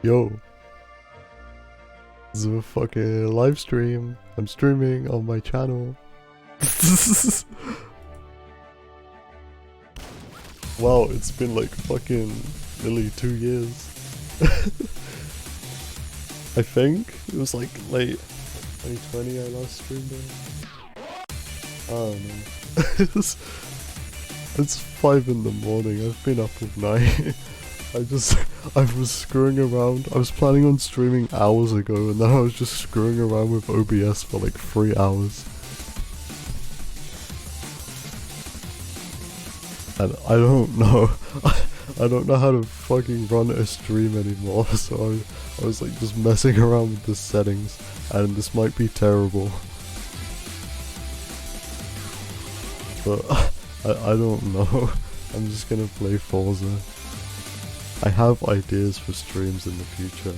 Yo, this is a fucking live stream. I'm streaming on my channel. Wow, it's been like fucking nearly 2 years. I think it was like late 2020 I last streamed it. I don't know. It's 5 in the morning. I've been up all night. I was screwing around. I was planning on streaming hours ago, and then I was just screwing around with OBS for like 3 hours. And I don't know. I don't know how to fucking run a stream anymore, so I was like just messing around with the settings, and this might be terrible. But I don't know. I'm just gonna play Forza. I have ideas for streams in the future.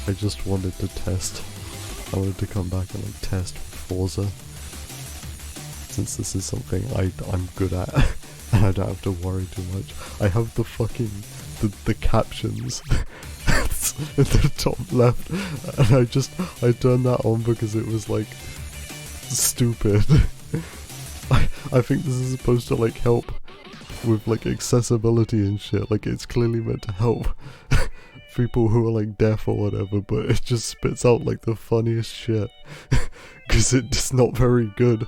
I just wanted to test. I wanted to come back and like test Forza. Since this is something I'm good at. And I don't have to worry too much. I have the fucking the captions at the top left, and I turned that on because it was like stupid. I think this is supposed to like help with like accessibility and shit. Like it's clearly meant to help people who are like deaf or whatever, but it just spits out like the funniest shit because it's not very good.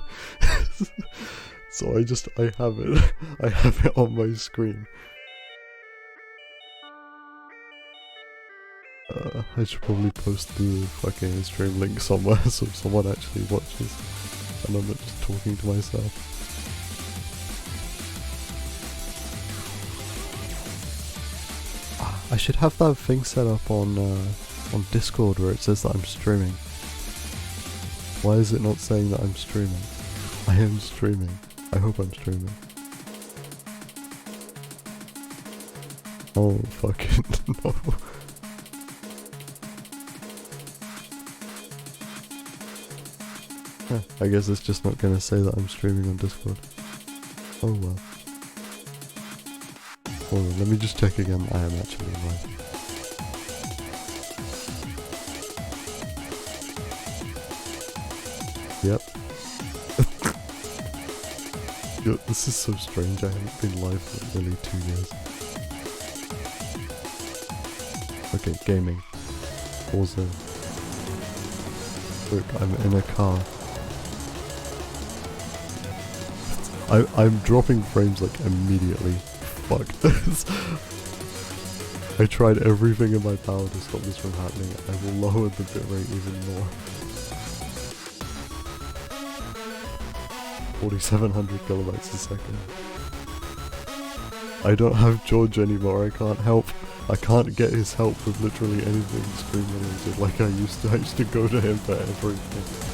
So I have it on my screen. I should probably post the fucking stream link somewhere so someone actually watches and I'm not just talking to myself. I should have that thing set up on Discord where it says that I'm streaming. Why is it not saying that I'm streaming? I am streaming. I hope I'm streaming. Oh fucking no. I guess it's just not gonna say that I'm streaming on Discord. Oh well. Hold on, let me just check again. I am actually live. Yep. Yo, this is so strange. I haven't been live for nearly 2 years. Okay, gaming. Forza. Look, I'm in a car. I'm dropping frames like immediately. Fuck this. I tried everything in my power to stop this from happening. I will lower the bitrate even more. 4,700 kilobytes a second. I don't have George anymore. I can't help. I can't get his help with literally anything stream related like I used to. I used to go to him for everything.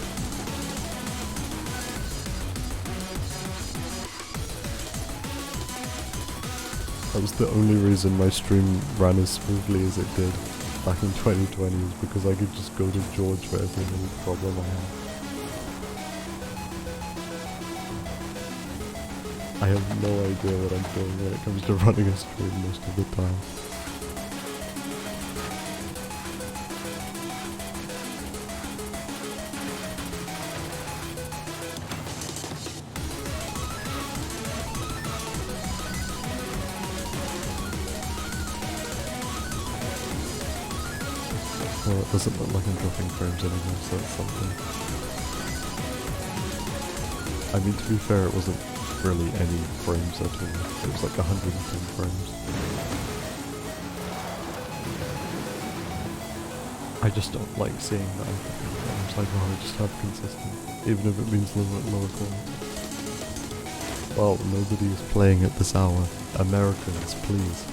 That was the only reason my stream ran as smoothly as it did back in 2020 is because I could just go to George for every little problem I had. I have no idea what I'm doing when it comes to running a stream most of the time. Well, it doesn't look like I'm dropping frames anymore, so that's something. I mean, to be fair, it wasn't really any frames at all. It was like 110 frames. I just don't like seeing that I'm dropping frames. I'd rather just have consistent, even if it means lower quality. Well, nobody is playing at this hour. Americans, please.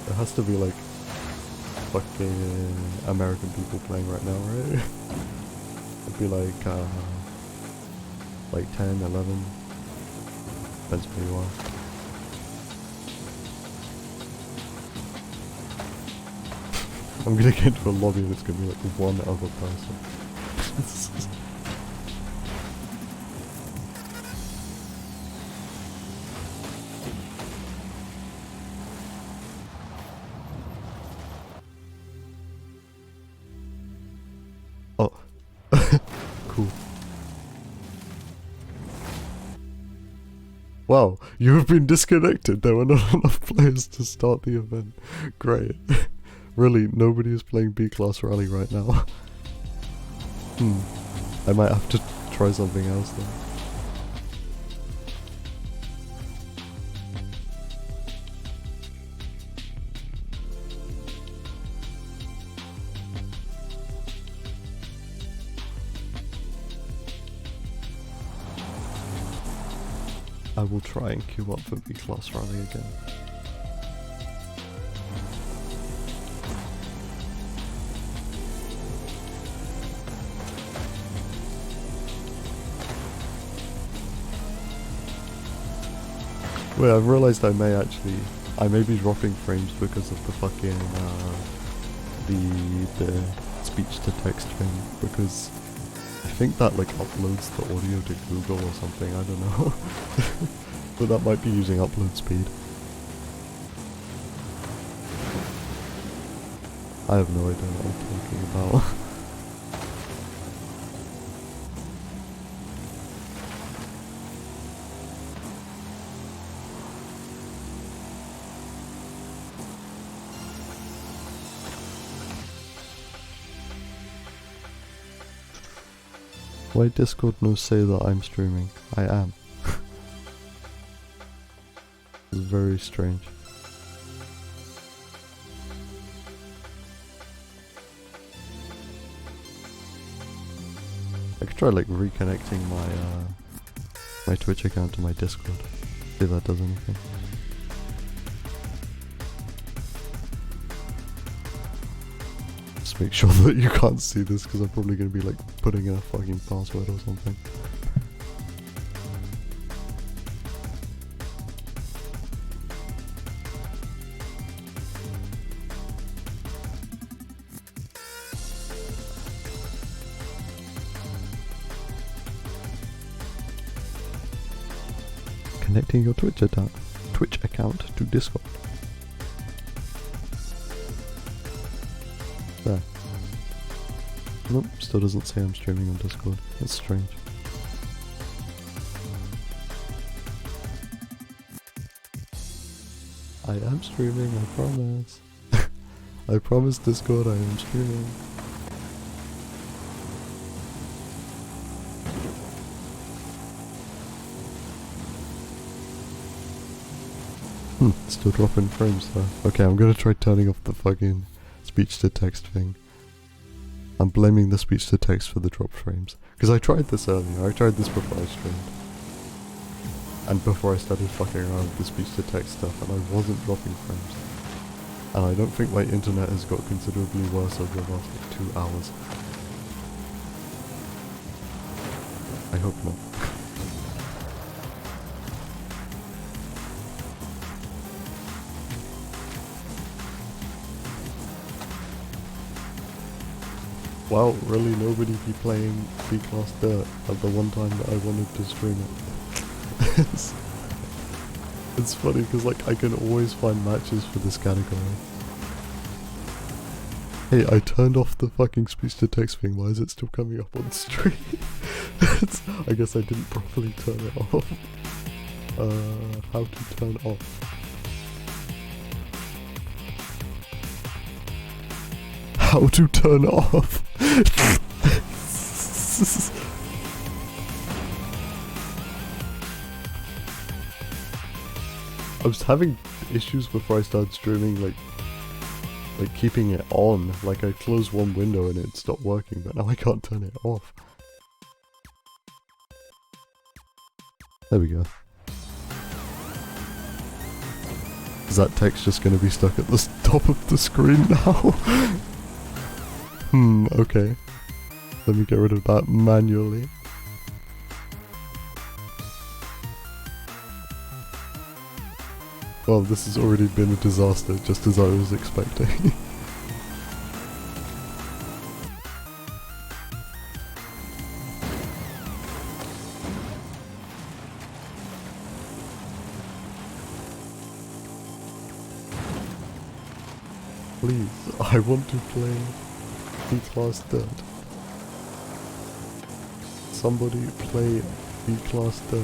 There has to be like fucking American people playing right now, right? It'd be like 10, 11. Depends where you are. I'm gonna get into a lobby and it's gonna be like one other person. Oh. Cool. Wow, you have been disconnected. There were not enough players to start the event. Great. Really, nobody is playing B-Class Rally right now. I might have to try something else then. I will try and queue up for B-Class Rally again. Wait, I've realised I may be dropping frames because of the fucking, the speech to text thing, because I think that like uploads the audio to Google or something, I don't know. But that might be using upload speed. I have no idea what I'm talking about. Why Discord no say that I'm streaming? I am. It's very strange. I could try like reconnecting my Twitch account to my Discord. See if that does anything. Just make sure that you can't see this because I'm probably going to be like putting in a fucking password or something. Connecting your Twitch account to Discord. There. Nope, still doesn't say I'm streaming on Discord. That's strange. I am streaming, I promise. I promise Discord I am streaming. Still dropping frames though. Okay, I'm gonna try turning off the fucking speech to text thing. I'm blaming the speech to text for the drop frames. Because I tried this earlier, I tried this before I streamed. And before I started fucking around with the speech to text stuff, and I wasn't dropping frames. And I don't think my internet has got considerably worse over the last like 2 hours. I hope not. Wow, really nobody be playing B-Class Dirt at the one time that I wanted to stream it. It's funny because like I can always find matches for this category. Hey, I turned off the fucking speech to text thing, why is it still coming up on stream? I guess I didn't properly turn it off. How to turn off? How to turn off? I was having issues before I started streaming, like keeping it on. Like I closed one window and it stopped working, but now I can't turn it off. There we go. Is that text just going to be stuck at the top of the screen now? Okay. Let me get rid of that manually. Well, this has already been a disaster, just as I was expecting. Please, I want to play B-Class Dirt. Somebody play B-Class Dirt.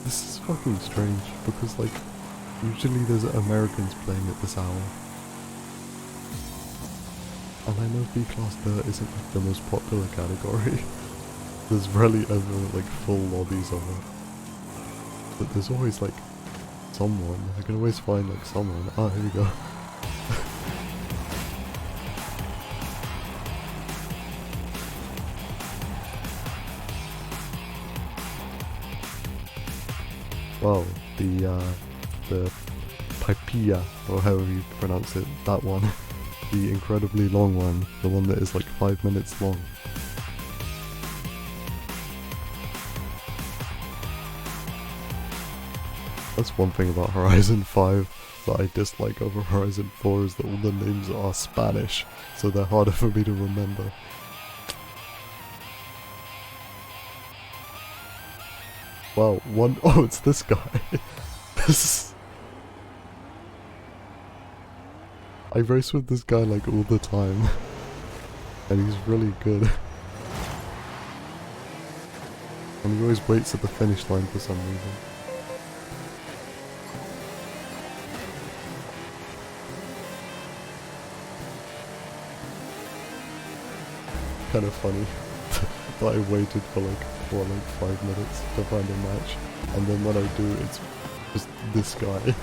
This is fucking strange, because like, usually there's Americans playing at this hour. And I know B-Class Dirt isn't like the most popular category. There's rarely ever like full lobbies of it. But there's always like someone. I can always find like someone. Ah, here we go. Wow, the Pipia, or however you pronounce it, that one. The incredibly long one, the one that is like 5 minutes long. That's one thing about Horizon 5 that I dislike over Horizon 4 is that all the names are Spanish, so they're harder for me to remember. Wow, oh, it's this guy. I race with this guy like all the time, and he's really good. And he always waits at the finish line for some reason. Kind of funny that I waited for like 5 minutes to find a match, and then when I do, it's just this guy.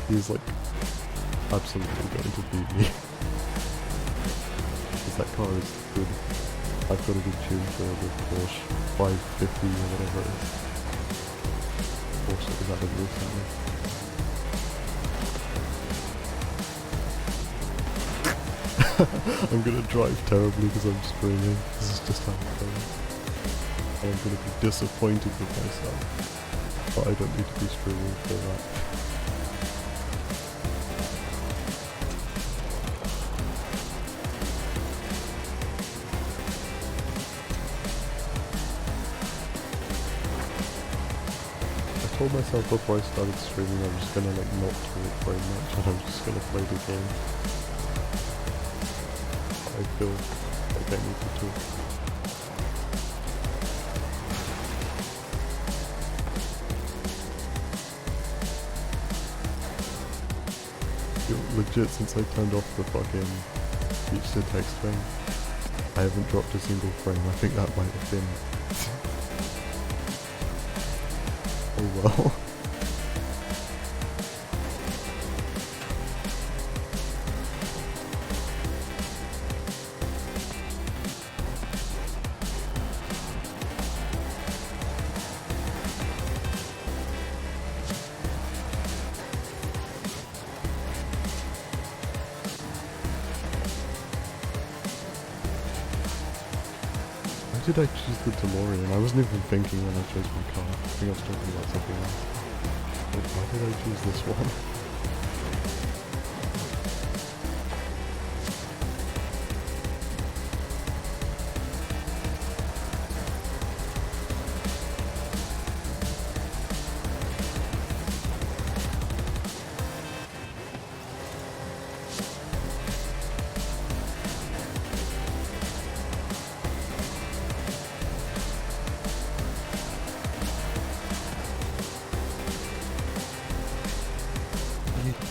He's like absolutely going to beat me. Because that car is good. I've got a good tune for the Porsche 550 or whatever it is. Porsche is that a real thing? I'm gonna drive terribly because I'm streaming. This is just how it goes. And I'm gonna be disappointed with myself. But I don't need to be streaming for that. I told myself before I started streaming I'm just gonna like not talk very much and I'm just gonna play the game. I feel like I need to talk. Legit, since I turned off the fucking speech to text thing, I haven't dropped a single frame. I think that might have been... oh well. Why did I choose the DeLorean? I wasn't even thinking when I chose my car. I think I was talking about something else. But why did I choose this one?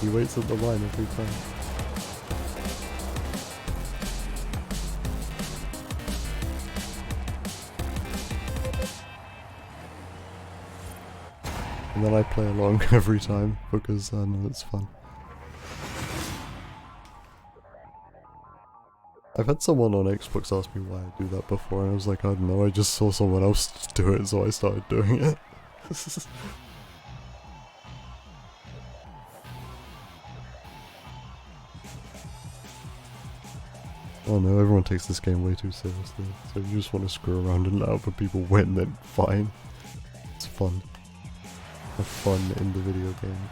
He waits at the line every time. And then I play along every time because I know it's fun. I've had someone on Xbox ask me why I do that before and I was like, I don't know, I just saw someone else do it so I started doing it. Oh no, everyone takes this game way too seriously. So you just want to screw around and let other people win, then fine. It's fun. Have fun in the video game.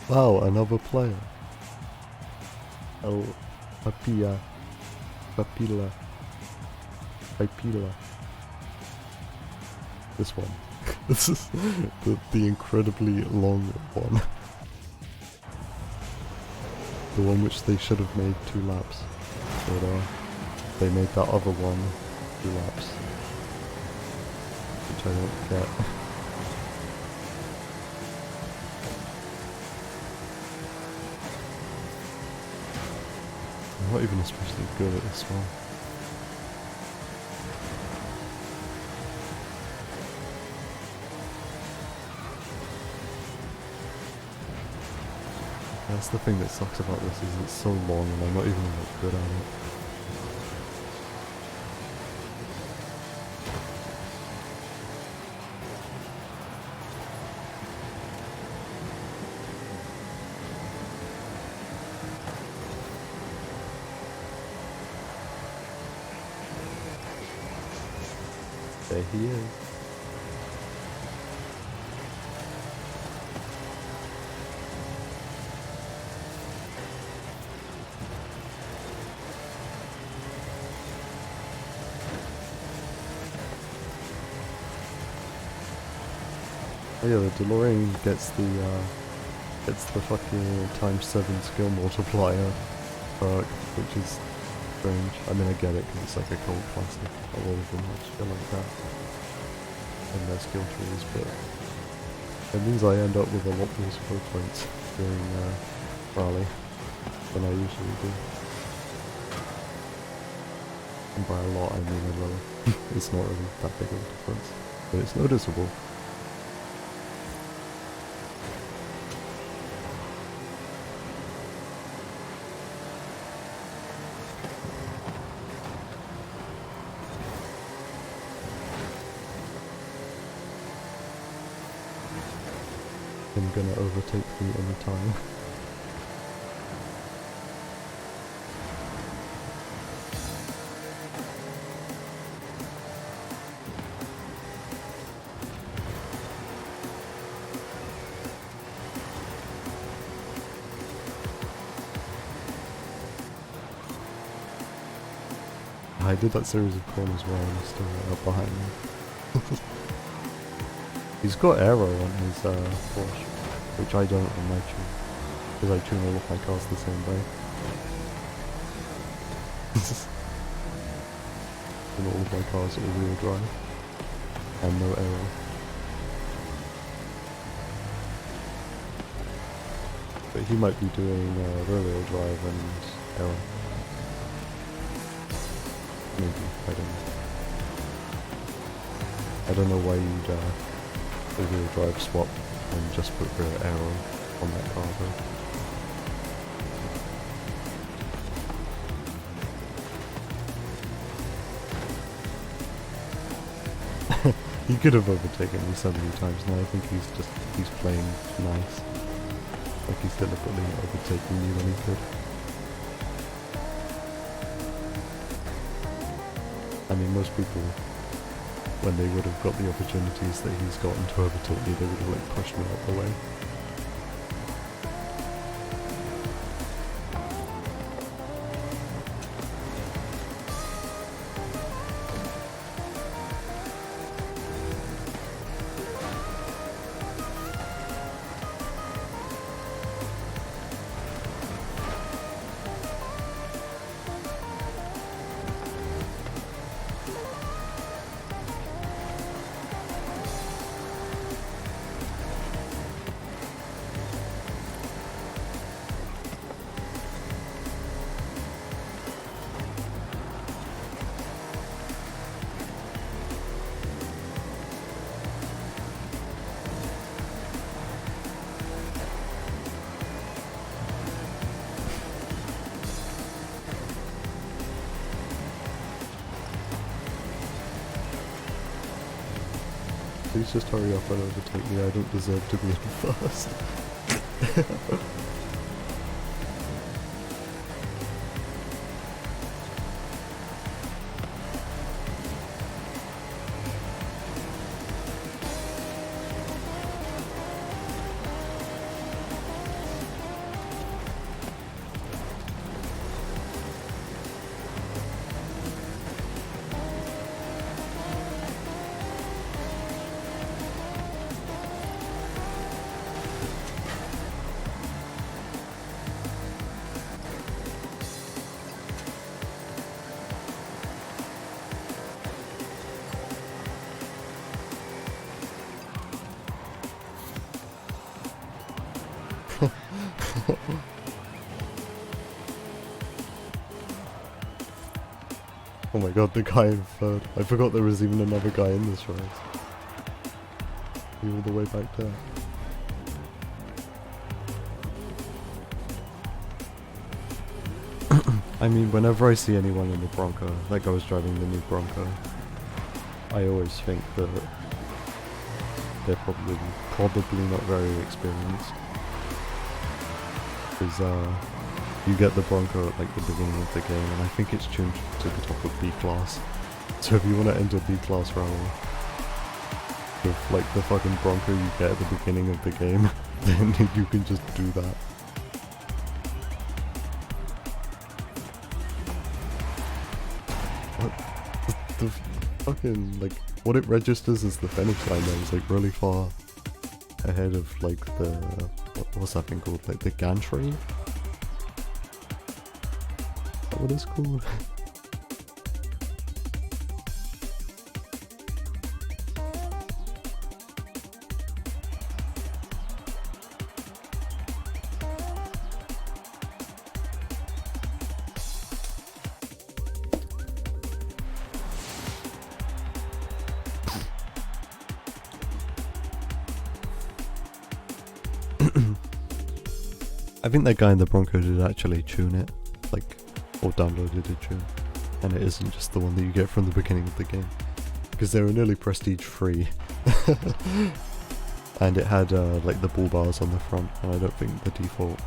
Wow, another player. El Papilla. Papilla. Papilla. This one. This is the incredibly long one. The one which they should have made 2 laps. But they made that other one 2 laps. Which I don't get. I'm not even especially good at this one. That's the thing that sucks about this, is it's so long and I'm not even that good at it. There he is. Oh yeah, the DeLorean gets the fucking ×7 skill multiplier perk, which is strange. I mean, I get it because it's like a cult classic. A lot of them actually are like that in their skill trees, but it means I end up with a lot more skill points during rally than I usually do. And by a lot, I mean a little. It's not really that big of a difference, but it's noticeable. I'm gonna overtake me any time. I did that series of corners well and he's still right up behind me. He's got aero on his Porsche, which I don't on my tune, because I tune all of my cars the same way. And all of my cars are all-wheel drive, and no aero. But he might be doing rear-wheel drive and aero. Maybe, I don't know. I don't know why you'd wheel drive swap and just put rear aero on that car though. He could have overtaken me so many times now. I think he's playing nice. Like he's deliberately overtaking me when he could. I mean, most people, when they would have got the opportunities that he's gotten to overtake me, they would have like pushed me out the way. please just hurry up and overtake me. I don't deserve to be in first. Oh my god, the guy in third. I forgot there was even another guy in this race. He all the way back there. I mean, whenever I see anyone in the Bronco, like I was driving the new Bronco, I always think that they're probably not very experienced. Because you get the Bronco at like the beginning of the game, and I think it's tuned to the top of B class. So if you want to enter B class rally with like the fucking Bronco you get at the beginning of the game, then you can just do that. What the fucking, like, what it registers as the finish line though is like really far ahead of like the, what's that thing called, like the gantry? What is called? I think that guy in the Bronco did actually tune it, like, or downloaded a tune, and it isn't just the one that you get from the beginning of the game, because they were nearly prestige free. And it had like the bull bars on the front, and I don't think the default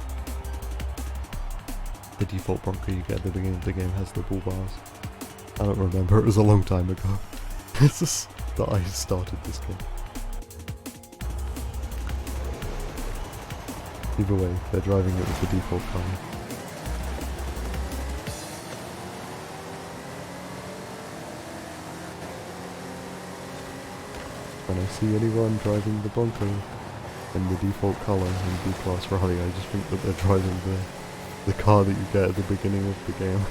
Bronco you get at the beginning of the game has the bull bars. I don't remember, it was a long time ago. It's just that I started this game. Either way, they're driving it with the default car. When I see anyone driving the Bronco in the default colour in B-Class Rally, I just think that they're driving the car that you get at the beginning of the game.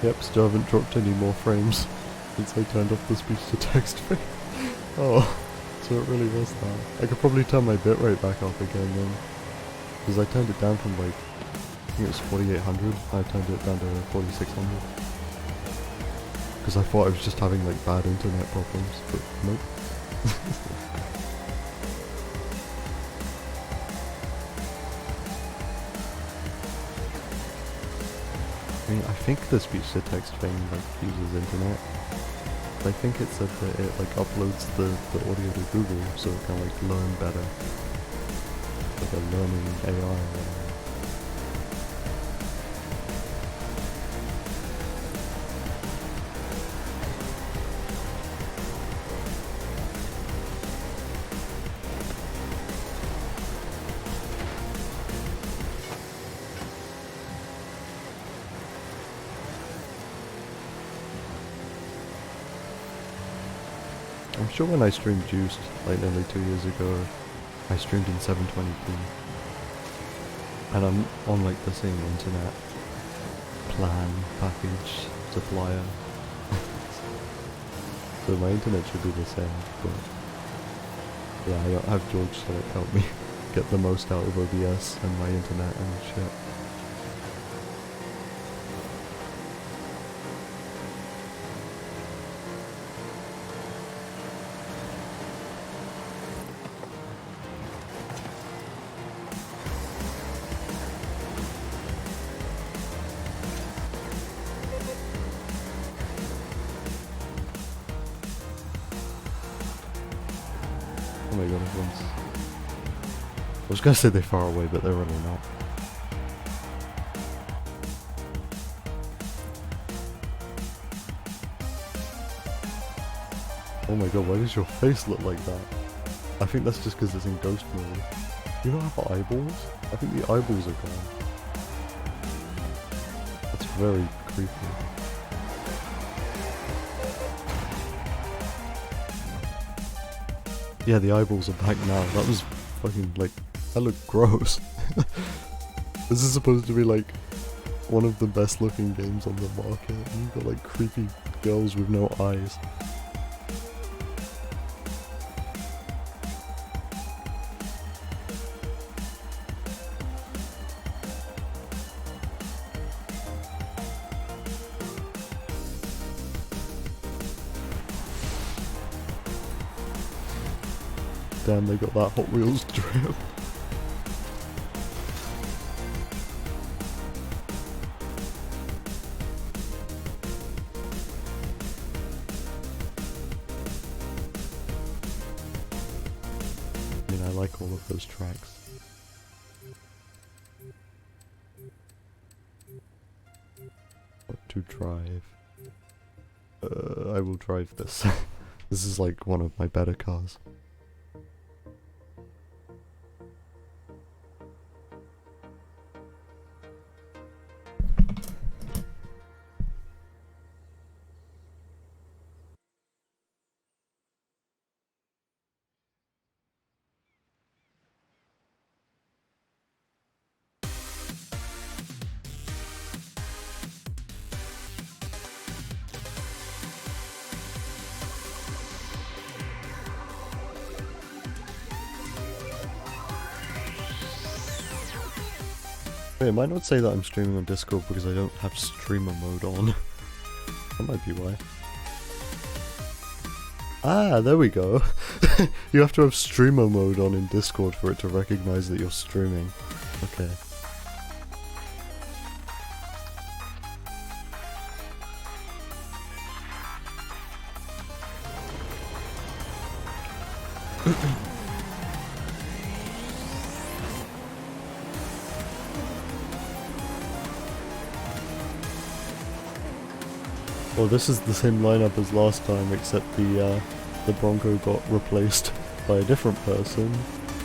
Yep, still haven't dropped any more frames since I turned off the speech-to-text thing. Oh, so it really was that. I could probably turn my bitrate back up again then, because I turned it down from like, I think it was 4800, I turned it down to 4600. Because I thought I was just having like bad internet problems, but nope. I mean, I think the speech-to-text thing like uses internet. I think it said that it like uploads the audio to Google so it can like learn better. Like a learning AI or whatever. I'm sure when I streamed Juiced, like nearly 2 years ago, I streamed in 720p. And I'm on like the same internet plan package supplier. So my internet should be the same, but yeah, I don't have George to like help me get the most out of OBS and my internet and shit. Oh my god, everyone's... I was gonna say they're far away, but they're really not. Oh my god, why does your face look like that? I think that's just because it's in ghost mode. You don't have eyeballs? I think the eyeballs are gone. That's very creepy. Yeah, the eyeballs are back now. That was fucking, like, that looked gross. This is supposed to be, like, one of the best looking games on the market. And you've got, like, creepy girls with no eyes. Damn, they got that Hot Wheels drip. I mean, I like all of those tracks. What to drive? I will drive this. This is like one of my better cars. Wait, it might not say that I'm streaming on Discord because I don't have streamer mode on. That might be why. Ah, there we go. You have to have streamer mode on in Discord for it to recognize that you're streaming. Okay. Well, this is the same lineup as last time, except the Bronco got replaced by a different person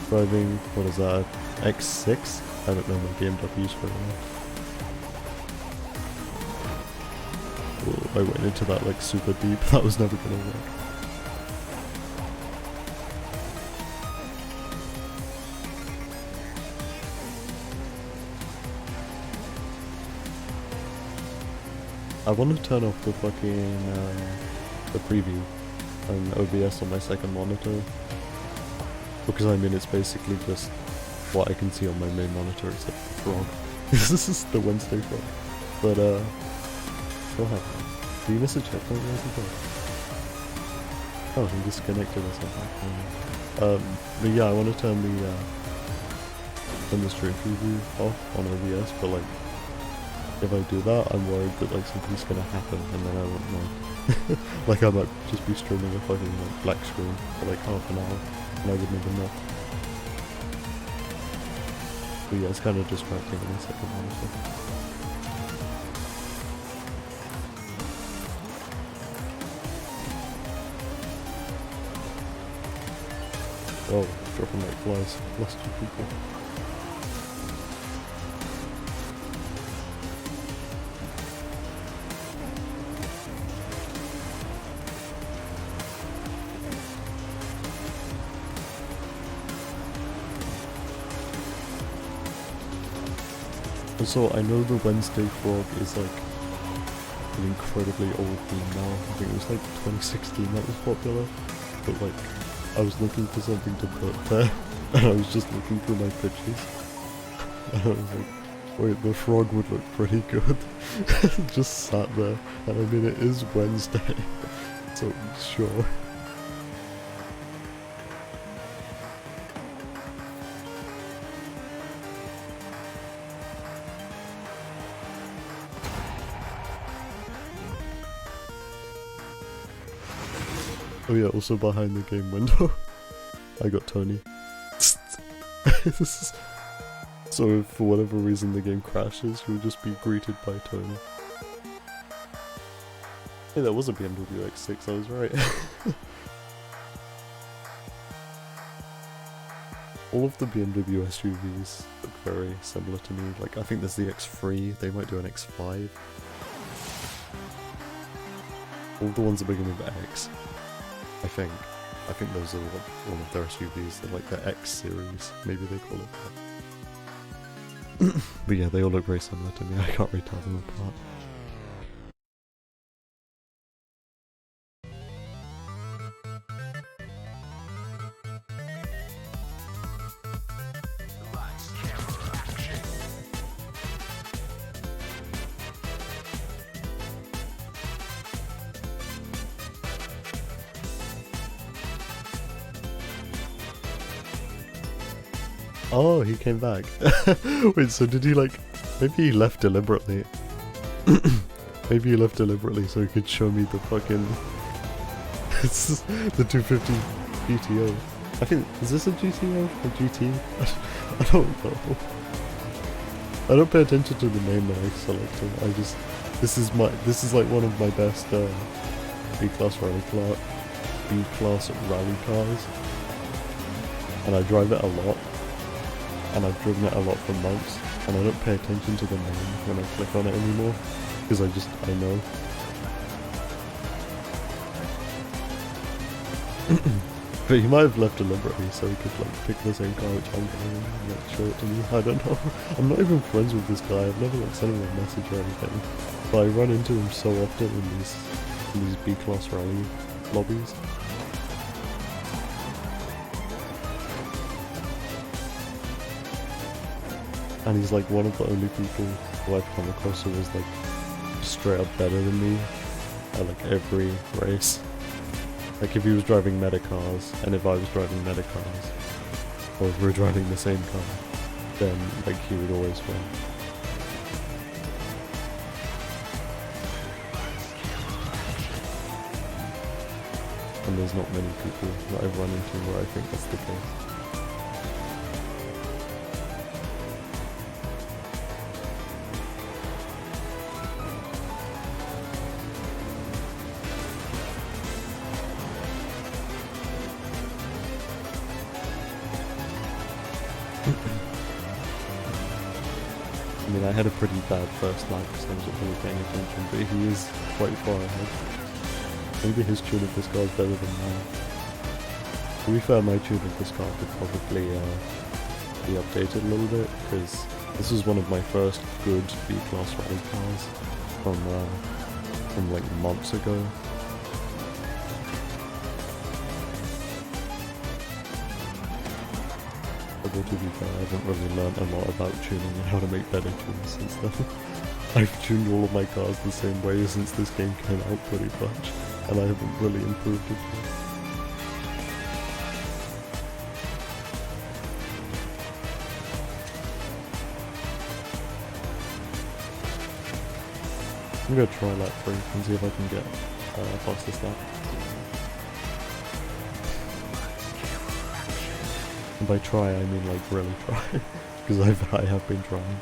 driving, what is that, X6? I don't know my BMWs very well. Oh, I went into that like super deep, that was never gonna work. I want to turn off the fucking, the preview and OBS on my second monitor. Because I mean, it's basically just what I can see on my main monitor except the frog. This is the Wednesday frog. But, go ahead. Do you miss a checkpoint or anything? Oh, I'm disconnected or something. But yeah, I want to turn the stream preview off on OBS, but like, if I do that, I'm worried that like something's gonna happen and then I won't know. Like I might just be streaming a fucking like, black screen for like half an hour and I wouldn't even know. But yeah, it's kind of distracting in a second, honestly. Oh, dropping like flies. Lost 2 people. Also, I know the Wednesday Frog is like an incredibly old meme now. I think it was like 2016 that was popular. But like, I was looking for something to put there, and I was just looking through my pictures. And I was like, wait, the frog would look pretty good. Just sat there. And I mean, it is Wednesday. So, sure. Oh yeah, also behind the game window, I got Tony. So if for whatever reason the game crashes, you'll just be greeted by Tony. Hey, that was a BMW X6, I was right. All of the BMW SUVs look very similar to me. Like, I think there's the X3, they might do an X5. All the ones that begin with X. I think those are all of their SUVs. They're like the X series, maybe they call it that. But yeah, they all look very similar to me. I can't really tell them apart. Oh, he came back. Wait, so did he like... Maybe he left deliberately. Maybe he left deliberately so he could show me the fucking... It's the 250 GTO. I think... Is this a GTO? A GT? I don't know. I don't pay attention to the name that I selected. I just... This is like one of my best B-class rally cars. And I drive it a lot. And I've driven it a lot for months, and I don't pay attention to the name when I click on it anymore, because I know. But he might have left deliberately so he could like pick the same car which I'm driving and like show it to me. I don't know. I'm not even friends with this guy. I've never like sent him a message or anything. But I run into him so often in these B-class rally lobbies. And he's like one of the only people who I've come across who was like straight up better than me at like every race. Like if he was driving meta cars, and if I was driving meta cars, or if we were driving the same car, then like he would always win. And there's not many people that I've run into where I think that's the case. I mean, I had a pretty bad first lap because I wasn't really paying attention, but he is quite far ahead. Maybe his tune of this car is better than mine. To be fair, my tune of this car could probably be updated a little bit, because this was one of my first good B-class rally cars from like months ago. Although to be fair, I haven't really learned a lot about tuning and how to make better tunes since then. I've tuned all of my cars the same way since this game came out pretty much, and I haven't really improved it. I'm gonna try lap 3 and see if I can get fastest lap. And by try, I mean like really try, because I have been trying.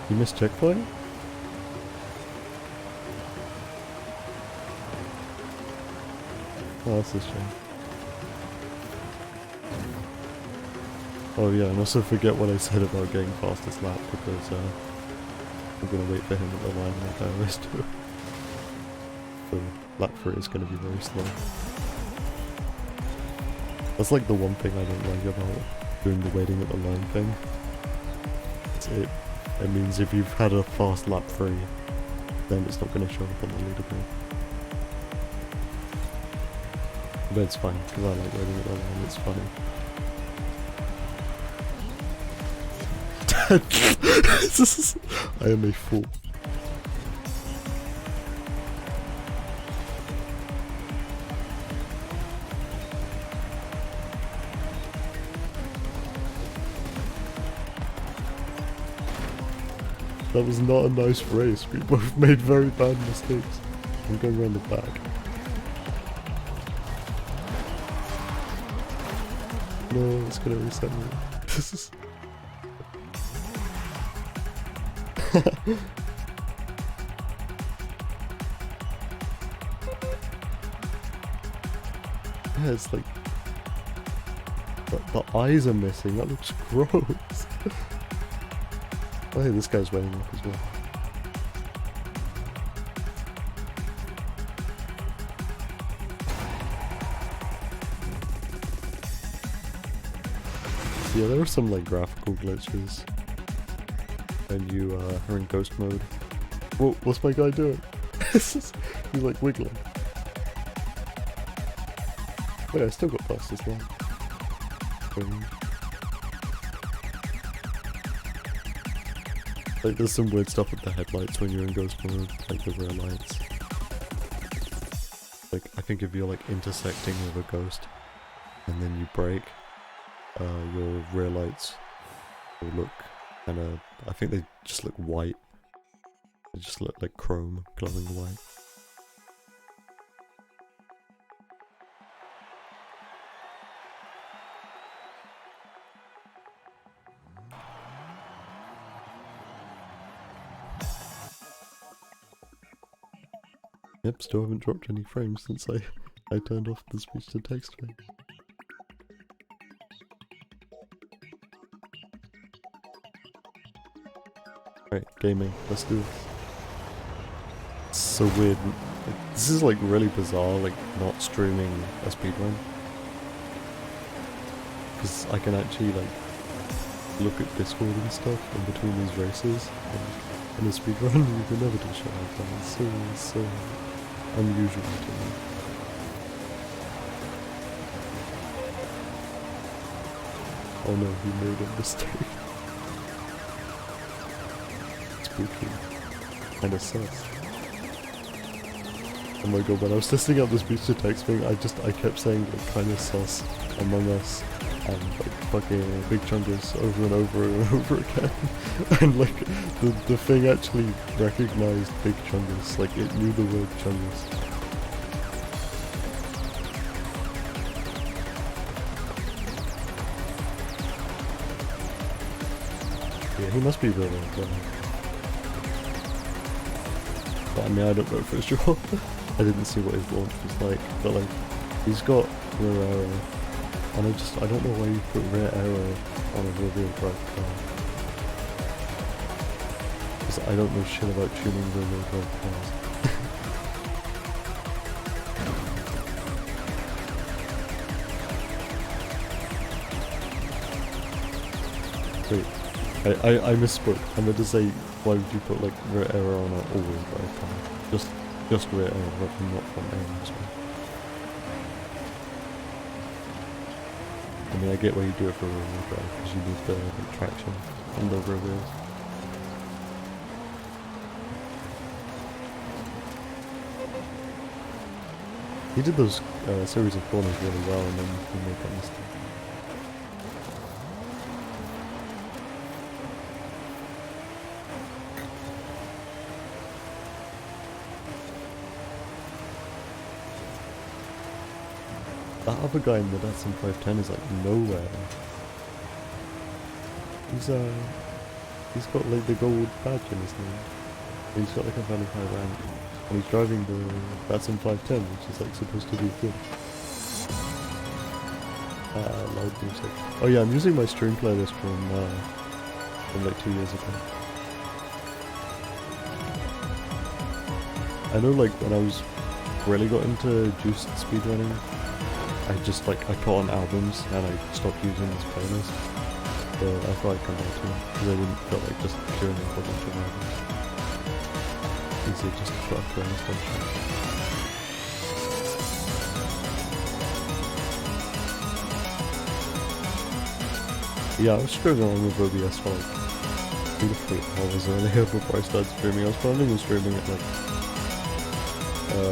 You missed checkpoint? Oh, that's a shame. Oh yeah, and also forget what I said about getting fastest lap because I'm gonna wait for him at the line like I always do. So lap 3 is gonna be very slow. That's like the one thing I don't like about doing the waiting at the line thing. It means if you've had a fast lap 3, then it's not gonna show up on the leaderboard. But it's fine, because I like waiting at the line, it's funny. I am a fool. That was not a nice race. We both made very bad mistakes. I'm going around the back. No, it's gonna reset me. This is... Yeah, it's like... The eyes are missing. That looks gross. Oh, hey, this guy's weighing up as well. Yeah, there are some like graphical glitches when you are in ghost mode. Whoa, what's my guy doing? He's like wiggling. Wait, I still got past this one. Like, there's some weird stuff with the headlights when you're in ghost mode, like the rear lights. Like, I think if you're like intersecting with a ghost and then you brake, your rear lights will look kinda, I think they just look white. They just look like chrome glowing white. Yep, still haven't dropped any frames since I turned off the speech to text thing. Right, gaming, let's do this. It's so weird. This is like really bizarre, like not streaming a speedrun. Because I can actually like look at Discord and stuff in between these races. And in a speedrun you can never do shit like that. It's so unusual to me. Oh no, he made a mistake. Kinda sus. Oh my god, when I was testing out the speech to text thing, I kept saying like kinda sus, Among Us, and like fucking Big Chungus over and over and over again. And like the thing actually recognized Big Chungus, like it knew the word Chungus. Yeah, he must be really good. But I mean, I don't know for sure. I didn't see what his launch was like, but like, he's got rear aero, and I don't know why you put rear aero on a rear-wheel drive car. Because I don't know shit about tuning rear-wheel drive cars. Wait, I misspoke. I meant to say, why would you put like rear aero on an all-wheel drive car? Just rear aero, not front aero as well. I mean, I get why you do it for rear-wheel drive, because you need the traction on the rear wheels. He did those series of corners really well, and then he made that mistake. That other guy in the Datsun 510 is like nowhere. He's got like the gold badge in his name. He's got like a very high rank. And he's driving the Datsun 510, which is like supposed to be good. Loud music. Oh yeah, I'm using my stream playlist from like 2 years ago. I know like when I was really got into juiced speedrunning, I just like I put on albums and I stopped using this playlist. So I thought I'd come back to it because I didn't feel like just queuing up a bunch of albums. Easier just to put a playlist on track. Yeah, I was struggling along with OBS for like 2 to 3 hours earlier before I started streaming. I was planning on streaming at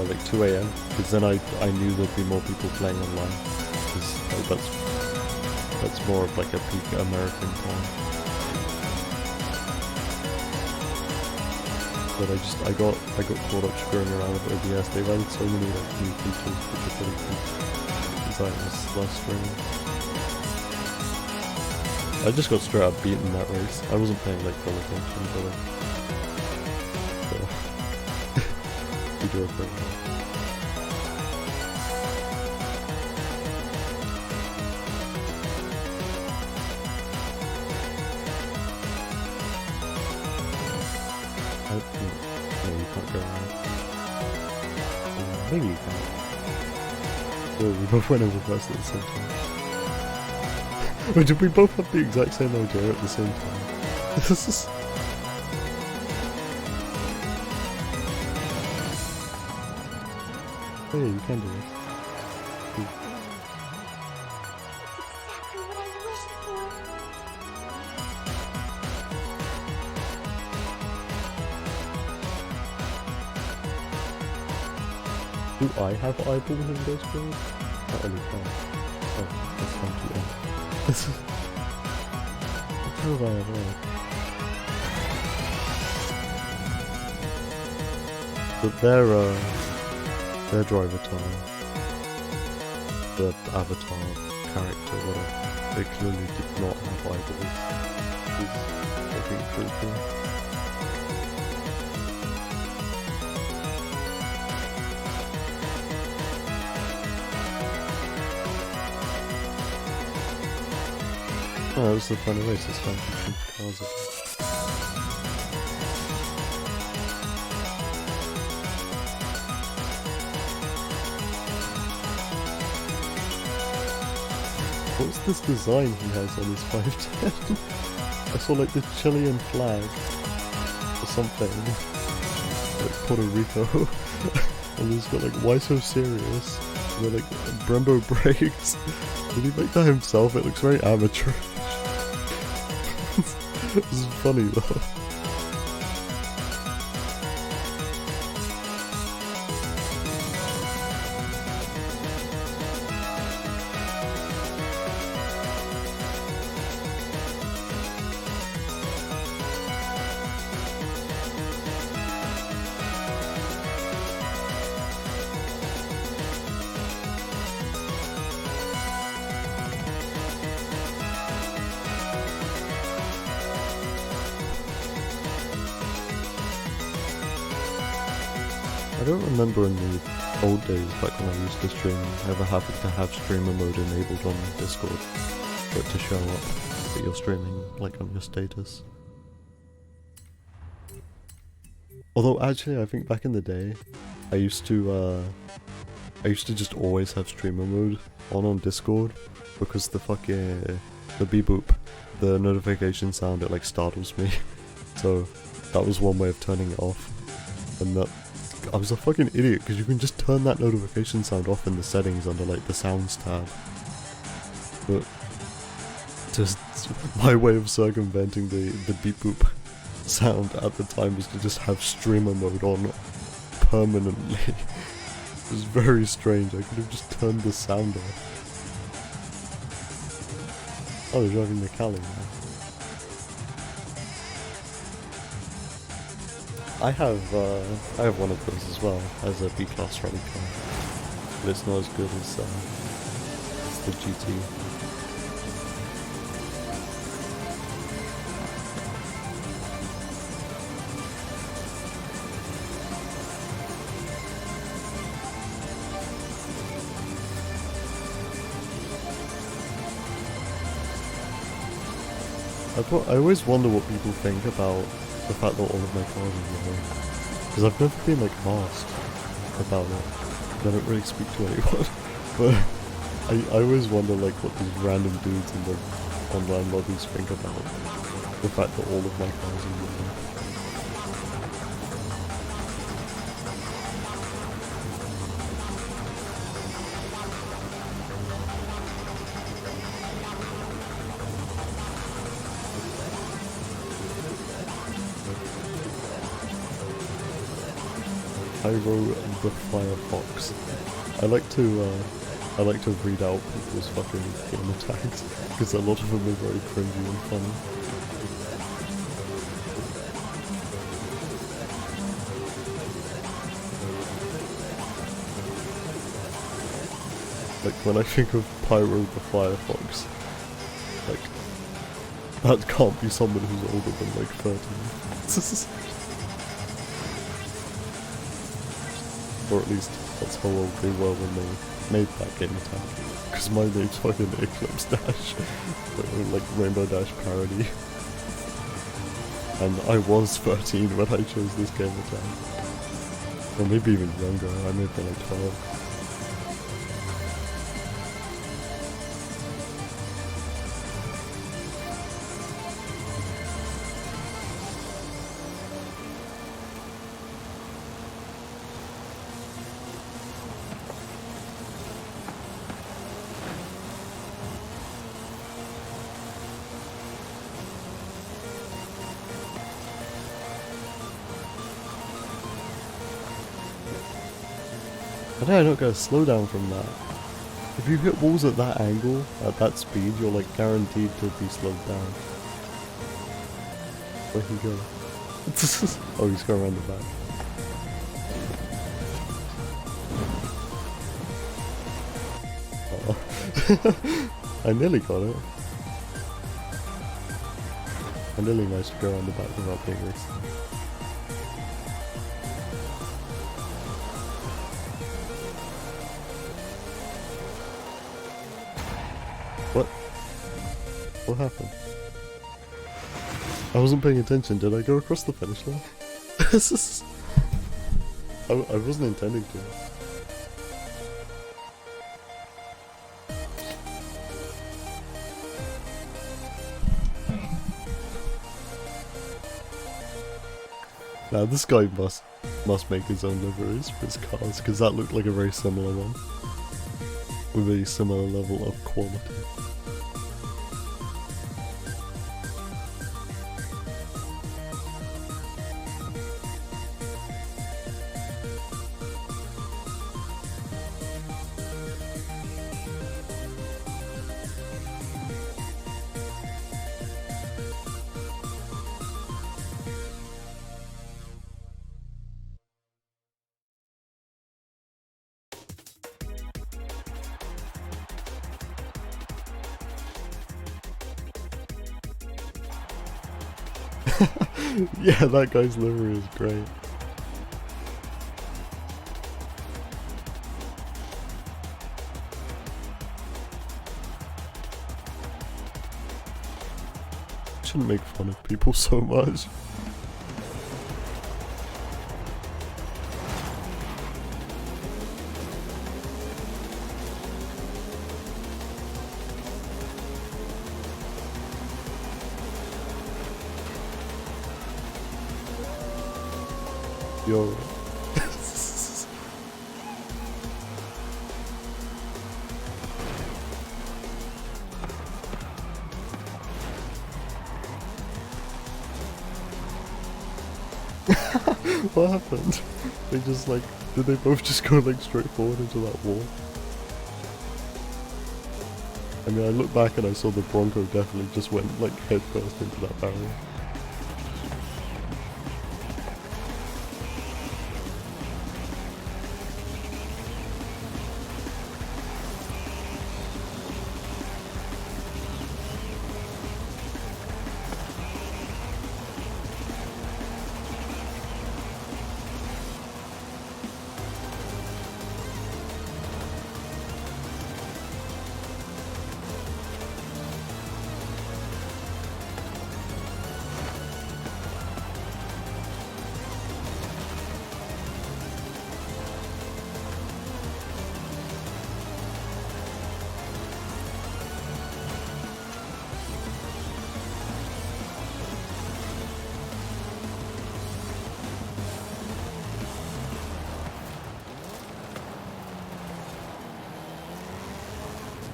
like 2 AM because then I knew there'd be more people playing online because that's more of like a peak American time. But I got caught up screwing around with OBS. They've added so many like new features which are pretty cool. Since I was last streaming. I just got straight up beaten that race. I wasn't paying like full attention, but you do it very well. No, you can't go around. Maybe you can. Oh, we both went over first at the same time. Wait, did we both have the exact same idea at the same time? This is... Oh yeah, you can do it. Cool. Do I have eyeballs in this build? Not really can. Oh, that's fine to end. This is... How have I ever... But their driver tile, the avatar character, whatever, they clearly did not have eyeballs. Which is, I think, pretty cool. Oh, that was the fun race this time. Cars again. What's this design he has on his 510? I saw like the Chilean flag or something, like Puerto Rico, and he's got like why so serious? And then like Brembo brakes. Did he make that himself? It looks very amateurish. This is funny though. I don't remember in the old days, back when I used to stream, ever having to have streamer mode enabled on Discord for it to show up that you're streaming, like on your status. Although actually, I think back in the day, I used to just always have streamer mode on Discord because the beep boop, the notification sound, it like startles me. So that was one way of turning it off, and that. I was a fucking idiot because you can just turn that notification sound off in the settings under like the sounds tab. But just my way of circumventing the beep boop sound at the time was to just have streamer mode on permanently. It was very strange. I could have just turned the sound off. Oh, they're driving the Cali now. I have one of those as well, as a B-class rally car, but it's not as good as the GT. I always wonder what people think about the fact that all of my cars are yellow. Because I've never been like asked about it. I don't really speak to anyone. But I always wonder like what these random dudes in the online lobbies think about the fact that all of my cars are yellow. Pyro the Firefox. I like to read out people's fucking gamer tags because a lot of them are very cringy and funny. Like when I think of Pyro the Firefox, like that can't be someone who's older than like 13. Or at least that's how old they were when they made that game attack. Because my name's fucking Eclipse Dash. Like Rainbow Dash parody. And I was 13 when I chose this game attack. Or maybe even younger, I may have been like 12. I don't get a slowdown from that. If you hit walls at that angle, at that speed, you're like guaranteed to be slowed down. Where'd he go? Oh, he's going around the back. Oh. I nearly got it. I nearly managed to go around the back without being raced. What happened? I wasn't paying attention. Did I go across the finish line? I wasn't intending to. Now this guy must make his own liveries for his cars, because that looked like a very similar one. With a similar level of quality. Yeah, that guy's livery is great. Shouldn't make fun of people so much. Yo. What happened? They just like, did they both just go like straight forward into that wall? I mean, I looked back and I saw the Bronco definitely just went like head first into that barrier.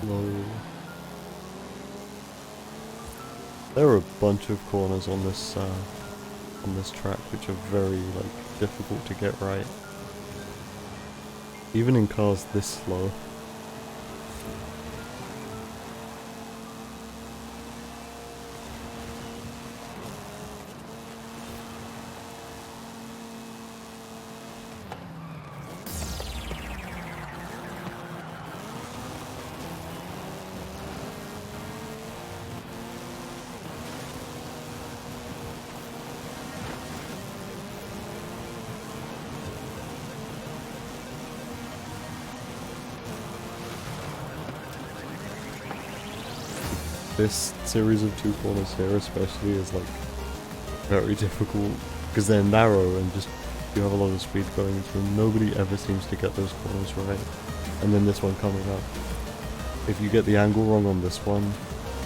No. There are a bunch of corners on this track which are very like difficult to get right. Even in cars this slow. This series of two corners here especially is like very difficult because they're narrow and just you have a lot of speed going through. Nobody ever seems to get those corners right. And then this one coming up. If you get the angle wrong on this one,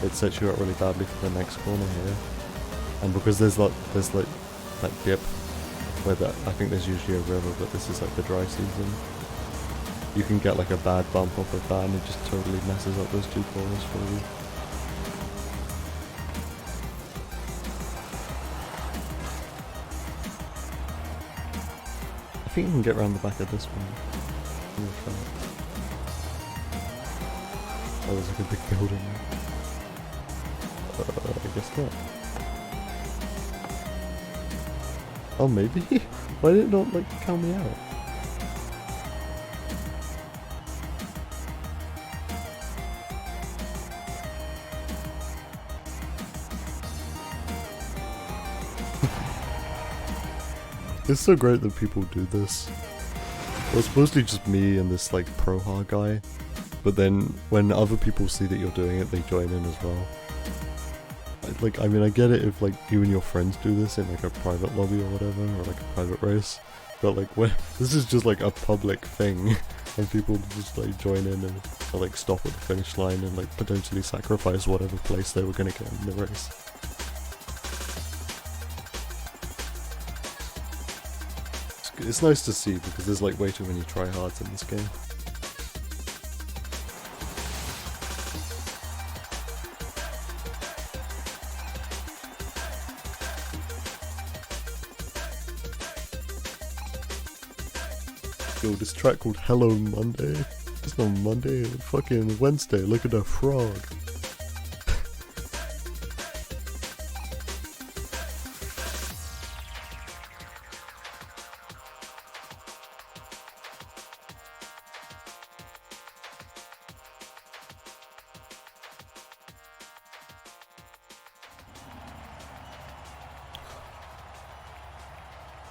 it sets you up really badly for the next corner here. And because there's like that dip where I think there's usually a river, but this is like the dry season. You can get like a bad bump off of that and it just totally messes up those two corners for you. I think you can get around the back of this one. Oh, there's like a big building. I guess not. Oh, maybe? Why did it not like count me out? It's so great that people do this. Well, it's mostly just me and this like pro hard guy, but then when other people see that you're doing it, they join in as well. I mean, I get it if like you and your friends do this in like a private lobby or whatever, or like a private race, but like when this is just like a public thing, and people just like join in and like stop at the finish line and like potentially sacrifice whatever place they were gonna get in the race. It's nice to see because there's like way too many tryhards in this game. Yo, this track called Hello Monday. It's not Monday, it's fucking Wednesday. Look at that frog.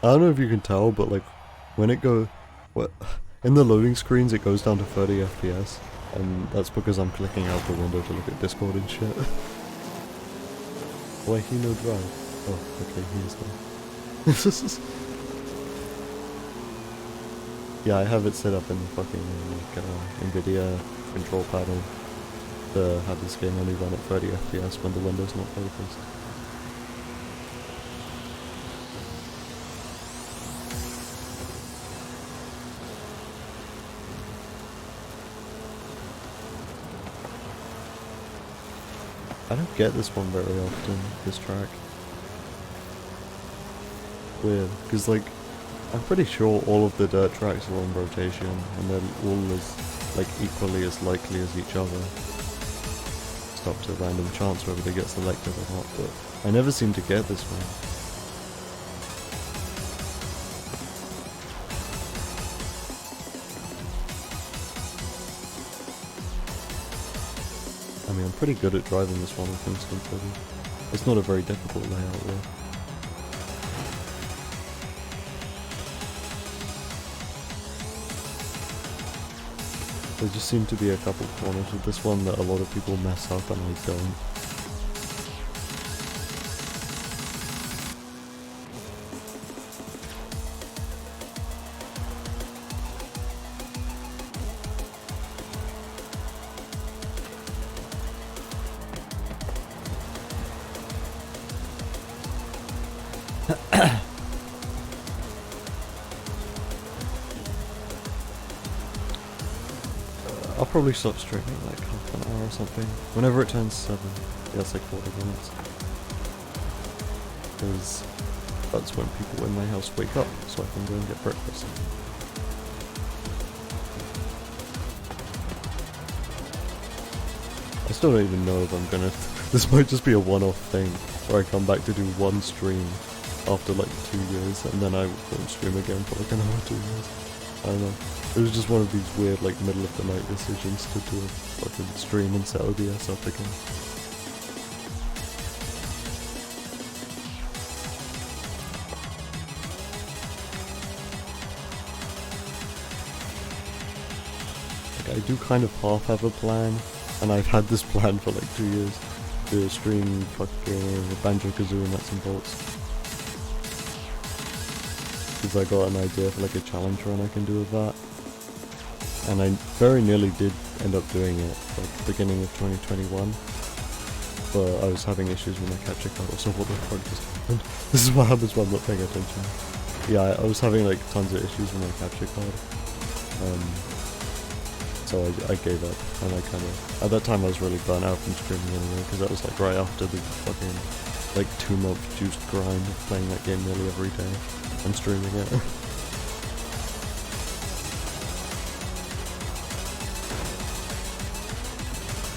I don't know if you can tell, but like when it in the loading screens it goes down to 30 FPS, and that's because I'm clicking out the window to look at Discord and shit. Why he no drive? Oh, okay, he is there. Yeah, I have it set up in the fucking Nvidia control panel to have this game only run at 30 FPS when the window's not focused. I don't get this one very often, this track. Weird, because like, I'm pretty sure all of the dirt tracks are on rotation, and they're all as, like, equally as likely as each other. It's up to random chance whether they get selected or not, but I never seem to get this one. I mean, I'm pretty good at driving this one with instant footing. It's not a very difficult layout though. There just seem to be a couple corners with this one that a lot of people mess up and I don't. I'll probably stop streaming in like half an hour or something. Whenever it turns 7. Yeah, it's like 40 minutes. Because that's when people in my house wake up, so I can go and get breakfast. I still don't even know if I'm gonna... This might just be a one-off thing, where I come back to do one stream after like 2 years, and then I won't stream again for like another 2 years. I don't know. It was just one of these weird like middle of the night decisions to do a fucking stream and set OBS up again. Like I do kind of half have a plan, and I've had this plan for like 2 years. To stream fucking Banjo-Kazooie and Nuts and Bolts. Because I got an idea for like a challenge run I can do with that. And I very nearly did end up doing it, like beginning of 2021. But I was having issues with my capture card, so what the fuck just happened? This is what happens when I'm not paying attention. Yeah, I was having like tons of issues with my capture card. So I gave up, and I kind of, at that time I was really burnt out from streaming anyway, because that was like right after the fucking like 2-month juiced grind of playing that game nearly every day and streaming it.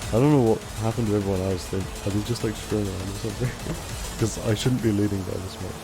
I don't know what happened to everyone else. Are they just like screwing around or something? Because I shouldn't be leading by this much.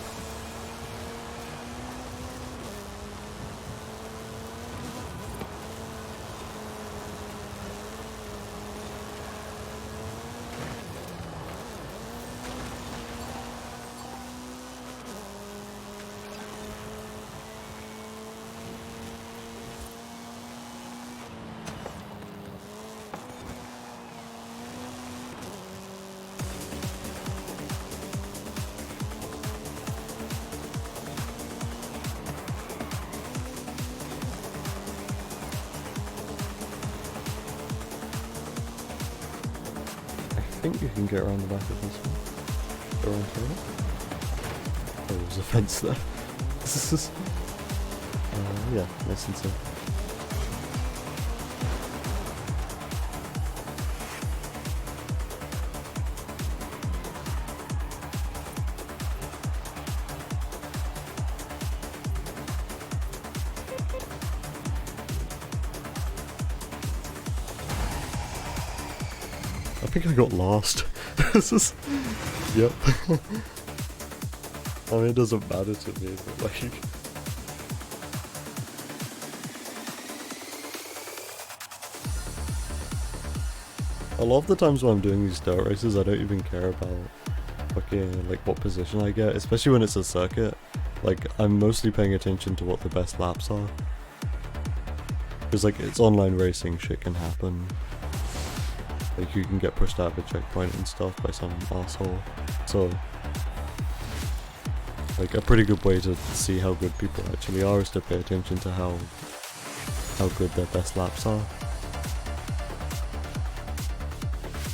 I think you can get around the back of this one. Go around here. Oh, there's a fence there. This is... yeah, nice and simple. I think I got lost. This is... Yep. I mean, it doesn't matter to me, but like... A lot of the times when I'm doing these dirt races, I don't even care about fucking, like, what position I get, especially when it's a circuit. Like, I'm mostly paying attention to what the best laps are. Because, like, it's online racing, shit can happen. Like, you can get pushed out of a checkpoint and stuff by some asshole. So, like, a pretty good way to see how good people actually are is to pay attention to how good their best laps are.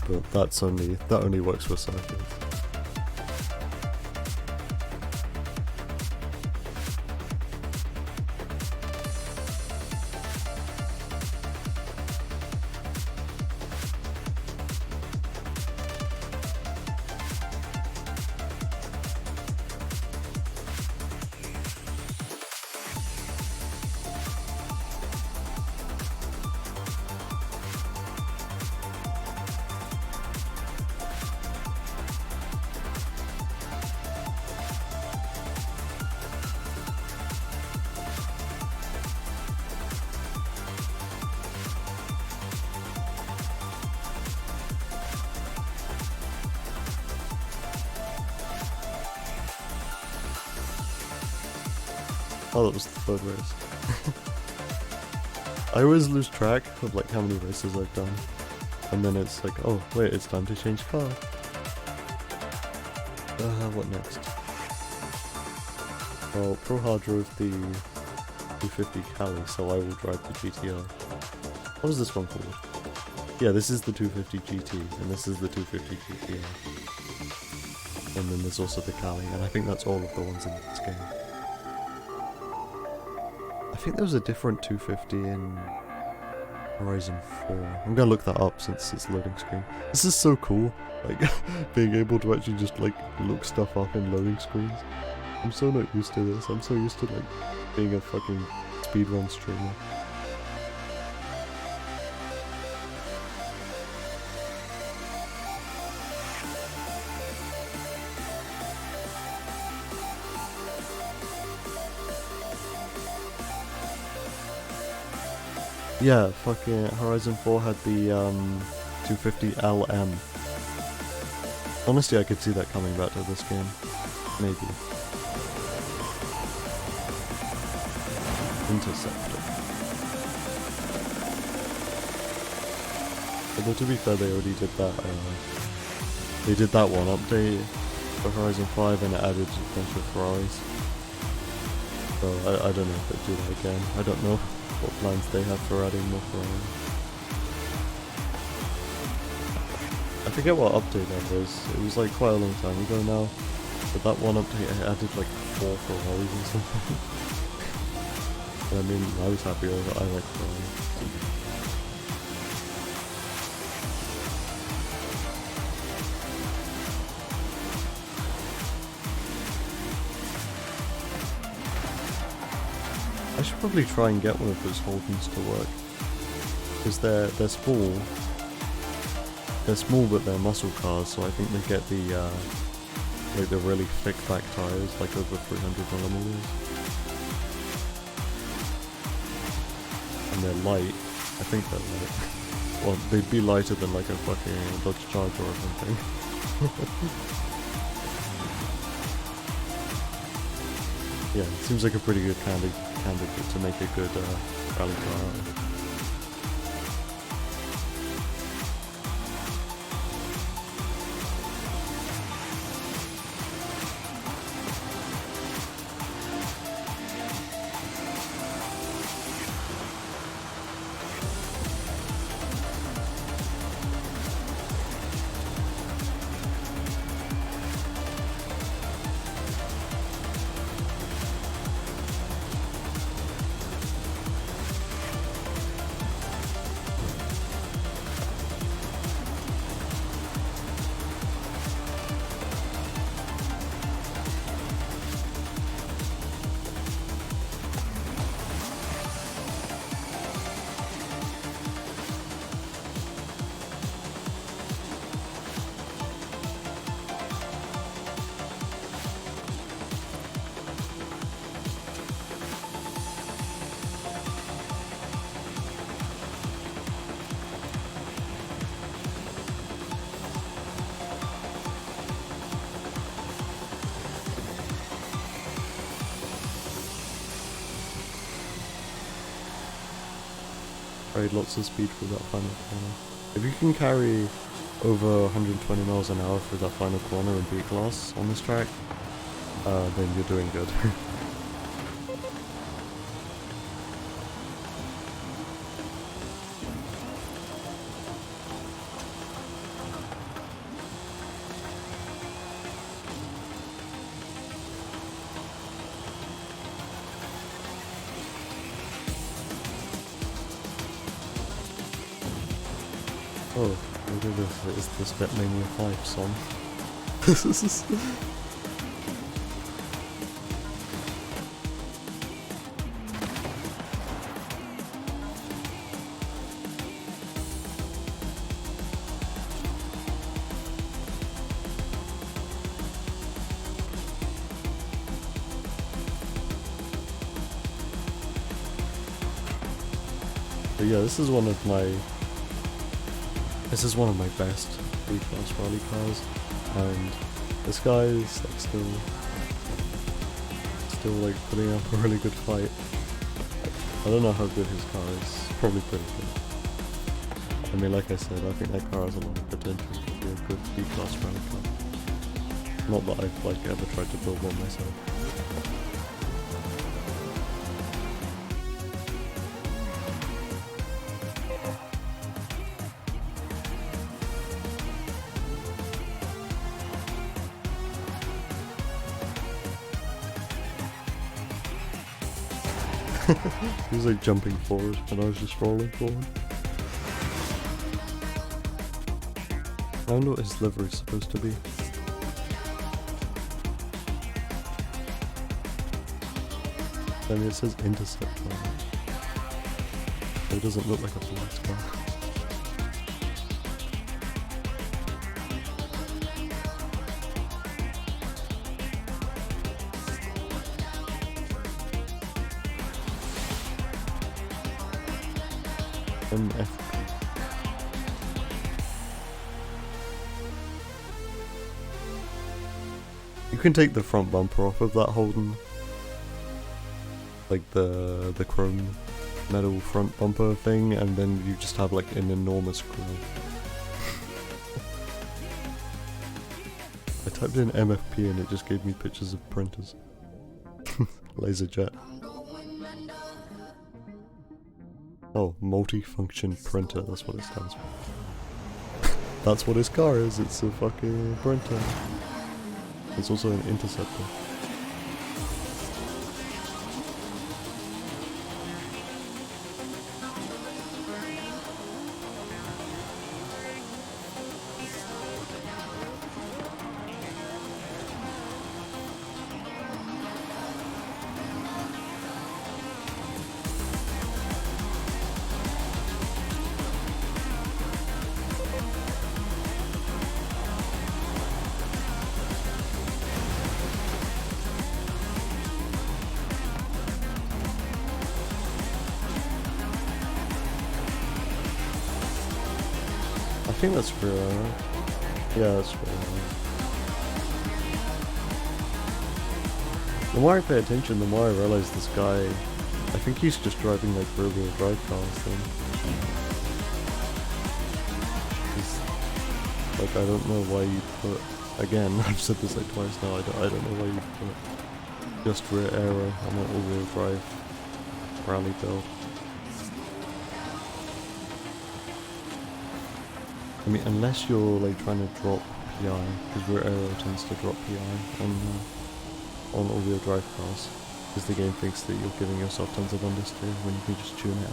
But that only works for circuits. Oh, that was the third race. I always lose track of like how many races I've done. And then it's like, oh wait, it's time to change car. What next? Well, Pro Hard drove the 250 Cali, so I will drive the GTR. What is this one called? Yeah, this is the 250 GT, and this is the 250 GTR. And then there's also the Cali, and I think that's all of the ones in this game. I think there was a different 250 in Horizon 4. I'm gonna look that up since it's loading screen. This is so cool, like, being able to actually just, like, look stuff up in loading screens. I'm so not used to this. I'm so used to, like, being a fucking speedrun streamer. Yeah, fucking Horizon 4 had the 250 LM. Honestly, I could see that coming back to this game. Maybe. Interceptor. Although to be fair, they already did that. They did that one update for Horizon 5 and it added a bunch of Ferraris. So I don't know if they do that again. I don't know what plans they have for adding more Ferraris. I forget what update that was. It was like quite a long time ago now. But that one update added like 4 Ferraris or something. I mean, I was happy with it. I like Ferraris. I should probably try and get one of those Holdens to work. Because they're small. They're small but they're muscle cars, so I think they get the like the really thick back tires, like over 300mm. And they're light. I think they're light. Well, they'd be lighter than like a fucking Dodge Charger or something. Yeah, it seems like a pretty good candidate to make a good rally car. Carried lots of speed through that final corner. If you can carry over 120 miles an hour through that final corner in B-Class on this track, then you're doing good. Oh, look at this. Is this Batmania 5 song? But yeah, this is one of my best B-Class rally cars, and this guy is like still like putting up a really good fight. I don't know how good his car is, probably pretty good. I mean, like I said, I think that car has a lot of potential to be a good B-Class rally car. Not that I've like ever tried to build one myself. He was like jumping forward and I was just rolling forward. I wonder what his livery is supposed to be. I mean, it says Intercept on it. But it doesn't look like a police car. MF. You can take the front bumper off of that Holden. Like the chrome metal front bumper thing, and then you just have like an enormous grill. I typed in MFP and it just gave me pictures of printers. Laserjet. Oh, multi-function printer, that's what it stands for. That's what his car is, it's a fucking printer. It's also an interceptor. I think that's rear arrow. Yeah, that's rear arrow. The more I pay attention, the more I realize this guy, I think he's just driving like rear-wheel drive cars then. Like, I don't know why you put, again, I've said this like twice now, I don't know why you put just rear aero on an all-wheel drive rally build. I mean, unless you're like trying to drop PI, because rear aero tends to drop PI on all-wheel drive cars, because the game thinks that you're giving yourself tons of understeer when you can just tune it out.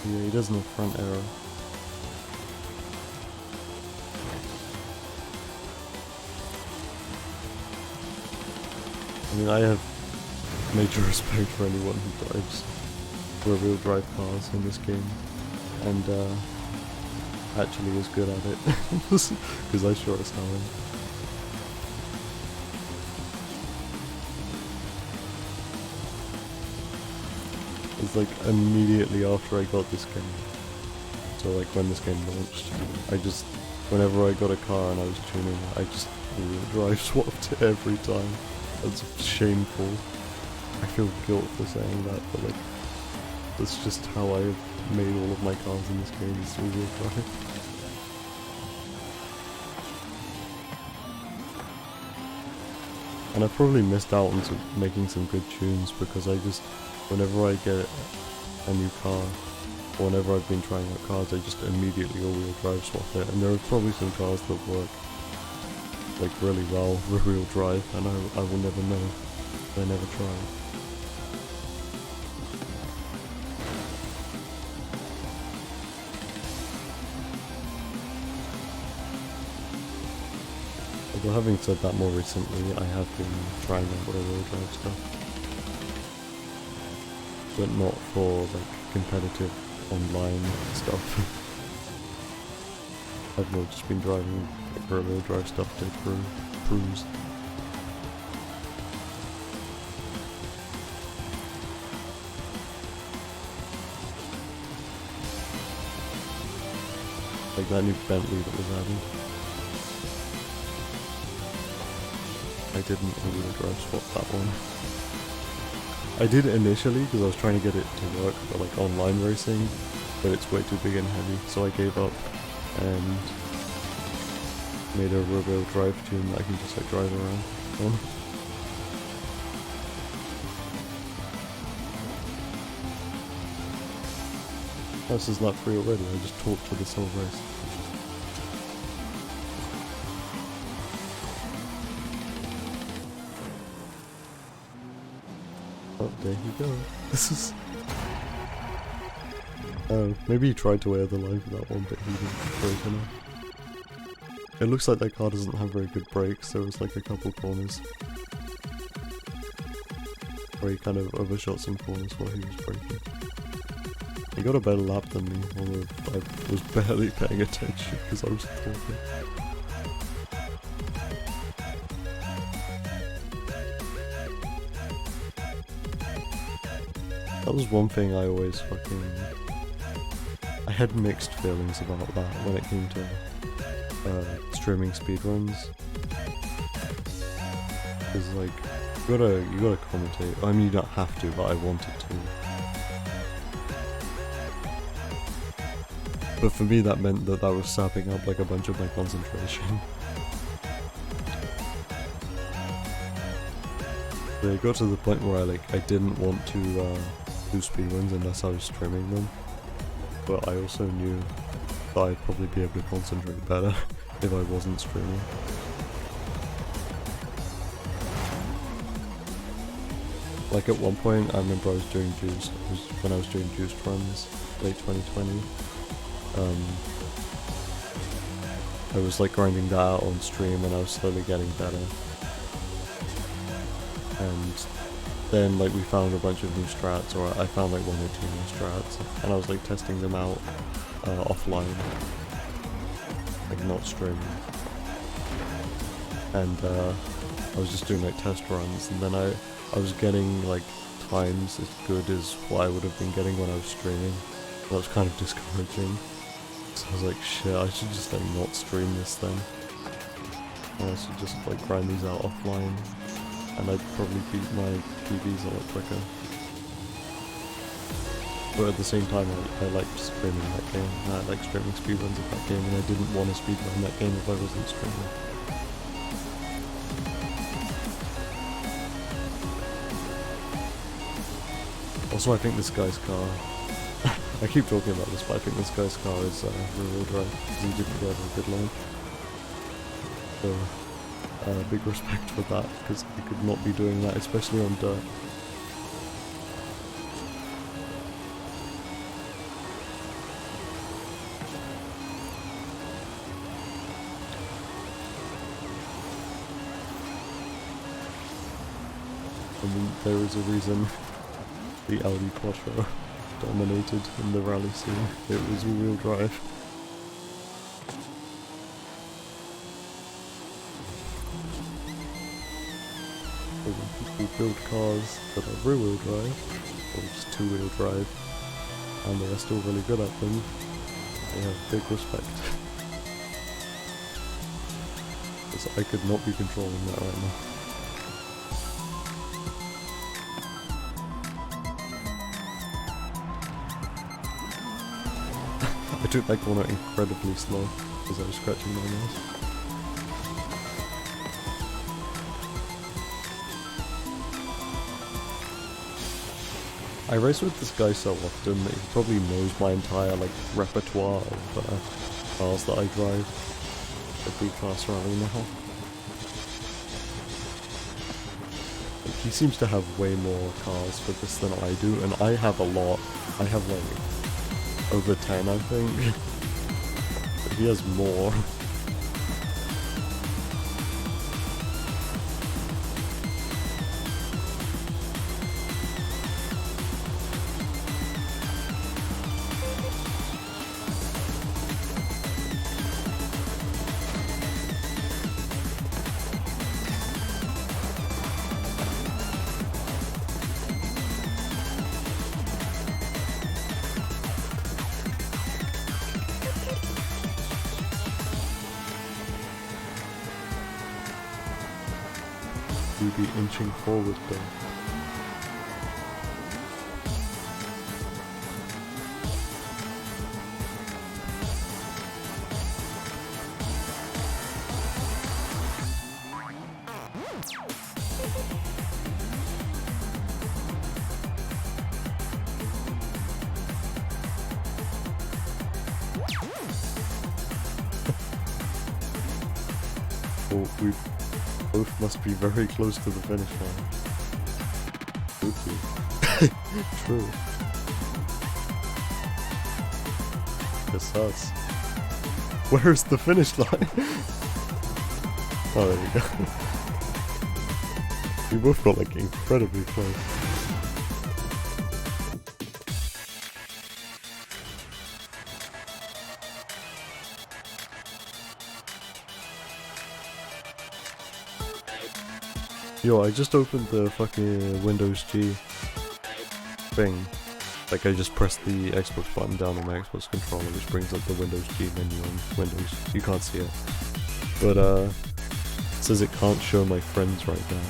Yeah, he doesn't have front arrow. I mean, I have major respect for anyone who drives rear-wheel drive cars in this game, and actually is good at it, because I sure as hell am. It's like immediately after I got this game, so like when this game launched, I just, whenever I got a car and I was tuning, I just all-wheel drive swapped it every time. That's shameful. I feel guilt for saying that, but like, that's just how I've made all of my cars in this game, is all-wheel drive. And I've probably missed out on making some good tunes, because I just, whenever I get a new car, or whenever I've been trying out cars, I just immediately all-wheel drive swap it, and there are probably some cars that work like really well rear-wheel drive, and I will never know, I never tried. Although having said that, more recently I have been trying out rear-wheel drive stuff, but not for like competitive online stuff. I've more just been driving rear-wheel drive stuff to cruise. Like that new Bentley that was added. I didn't all-wheel drive swap that one. I did initially because I was trying to get it to work for like online racing, but it's way too big and heavy, so I gave up and made a rear-wheel drive tune that I can just like drive around on. This is not free already, I just talked to this whole race. Oh, there you go. This is... Oh, maybe he tried to air the line for that one, but he didn't break enough. It looks like that car doesn't have very good brakes. There was like a couple corners where he kind of overshot some corners while he was braking. He got a better lap than me, although I was barely paying attention because I was talking. That was one thing I always fucking... I had mixed feelings about that when it came to streaming speedruns. Cause like, you gotta commentate. I mean, you don't have to, but I wanted to. But for me that meant that was sapping up like a bunch of my concentration. So it got to the point where I didn't want to do speedruns unless I was streaming them. But I also knew that I'd probably be able to concentrate better if I wasn't streaming. Like at one point I remember I was doing juice, when I was doing juice runs, late 2020. I was like grinding that out on stream and I was slowly getting better. And then like we found a bunch of new strats, or I found like 1 or 2 new strats, and I was like testing them out offline, like not streaming. And I was just doing like test runs, and then I was getting like times as good as what I would have been getting when I was streaming. That was kind of discouraging. So I was like, shit, I should just like not stream this then. And I should just like grind these out offline, and I'd probably beat my PBs a lot quicker. But at the same time, I liked streaming that game. I liked streaming speedruns of that game, and I didn't want to speedrun that game if I wasn't streaming. Also, I think this guy's car... I keep talking about this, but I think this guy's car is rear-wheel drive, because he didn't drive a good line. So, big respect for that, because he could not be doing that, especially on dirt. I mean, there is a reason the Audi Quattro dominated in the rally scene. It was all-wheel drive. So when people build cars that are rear-wheel drive, or just two-wheel drive, and they are still really good at them, they have big respect. Because I could not be controlling that right now. I took that corner incredibly slow because I was scratching my nose. I race with this guy so often that he probably knows my entire like repertoire of cars that I drive at B-Class Rally now. Like, he seems to have way more cars for this than I do, and I have a lot. I have like over 10, I think. But he has more. Be inching forward though. Well, we both must be very close to the finish line. Spooky. True. It's us. Where's the finish line? Oh, there we go. We both got like incredibly close. Yo, I just opened the fucking Windows G thing. Like, I just pressed the Xbox button down on my Xbox controller, which brings up the Windows G menu on Windows. You can't see it. But, it says it can't show my friends right now.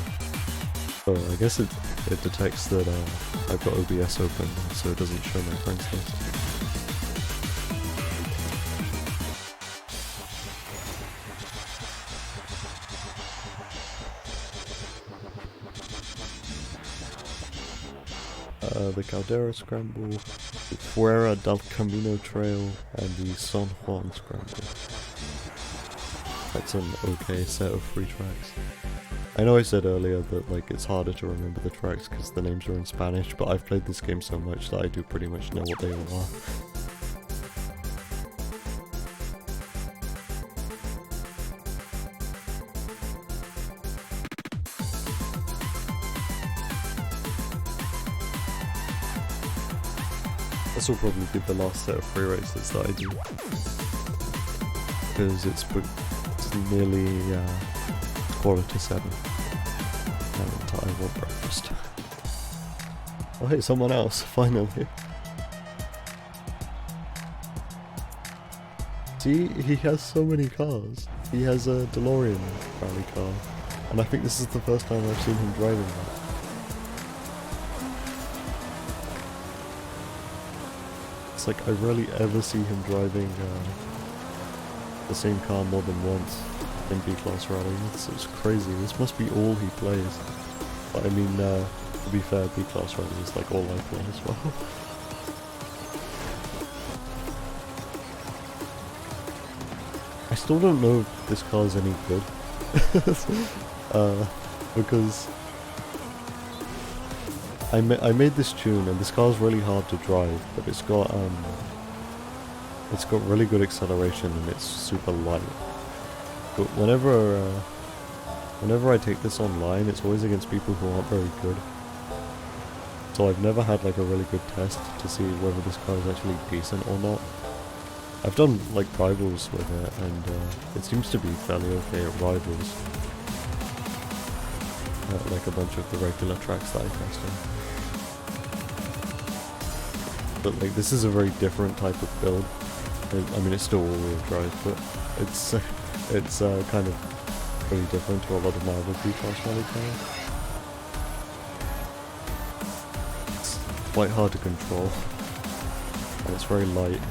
So, I guess it detects that, I've got OBS open, so it doesn't show my friends list. The Caldera Scramble, the Fuera del Camino Trail, and the San Juan Scramble. That's an okay set of 3 tracks. I know I said earlier that like it's harder to remember the tracks because the names are in Spanish, but I've played this game so much that I do pretty much know what they all are. This will probably be the last set of 3 races that I do, because it's nearly 7:15, and I want breakfast. Oh hey, someone else, finally. See, he has so many cars. He has a DeLorean rally car, and I think this is the first time I've seen him driving that. It's like I rarely ever see him driving the same car more than once in B-Class Rally. It's crazy. This must be all he plays. But I mean, to be fair, B-Class Rally is like all I play as well. I still don't know if this car's any good. Because I made this tune, and this car's really hard to drive, but it's got really good acceleration and it's super light. But whenever I take this online, it's always against people who aren't very good. So I've never had like a really good test to see whether this car is actually decent or not. I've done like rivals with it, and it seems to be fairly okay at rivals. Like a bunch of the regular tracks that I tested. But like this is a very different type of build. I mean, it's still all-wheel drive, but it's kind of pretty different to a lot of my other B-Class Rally cars. It's quite hard to control, and it's very light.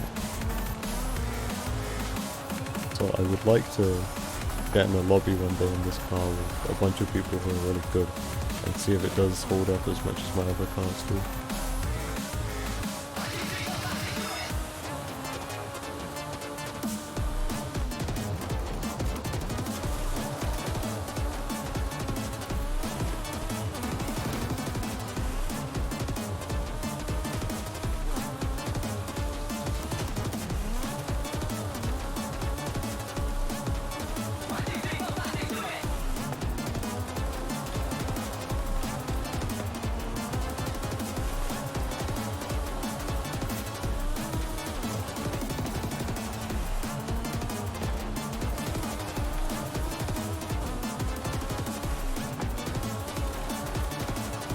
So I would like to get in a lobby one day in this car with a bunch of people who are really good, and see if it does hold up as much as my other cars do.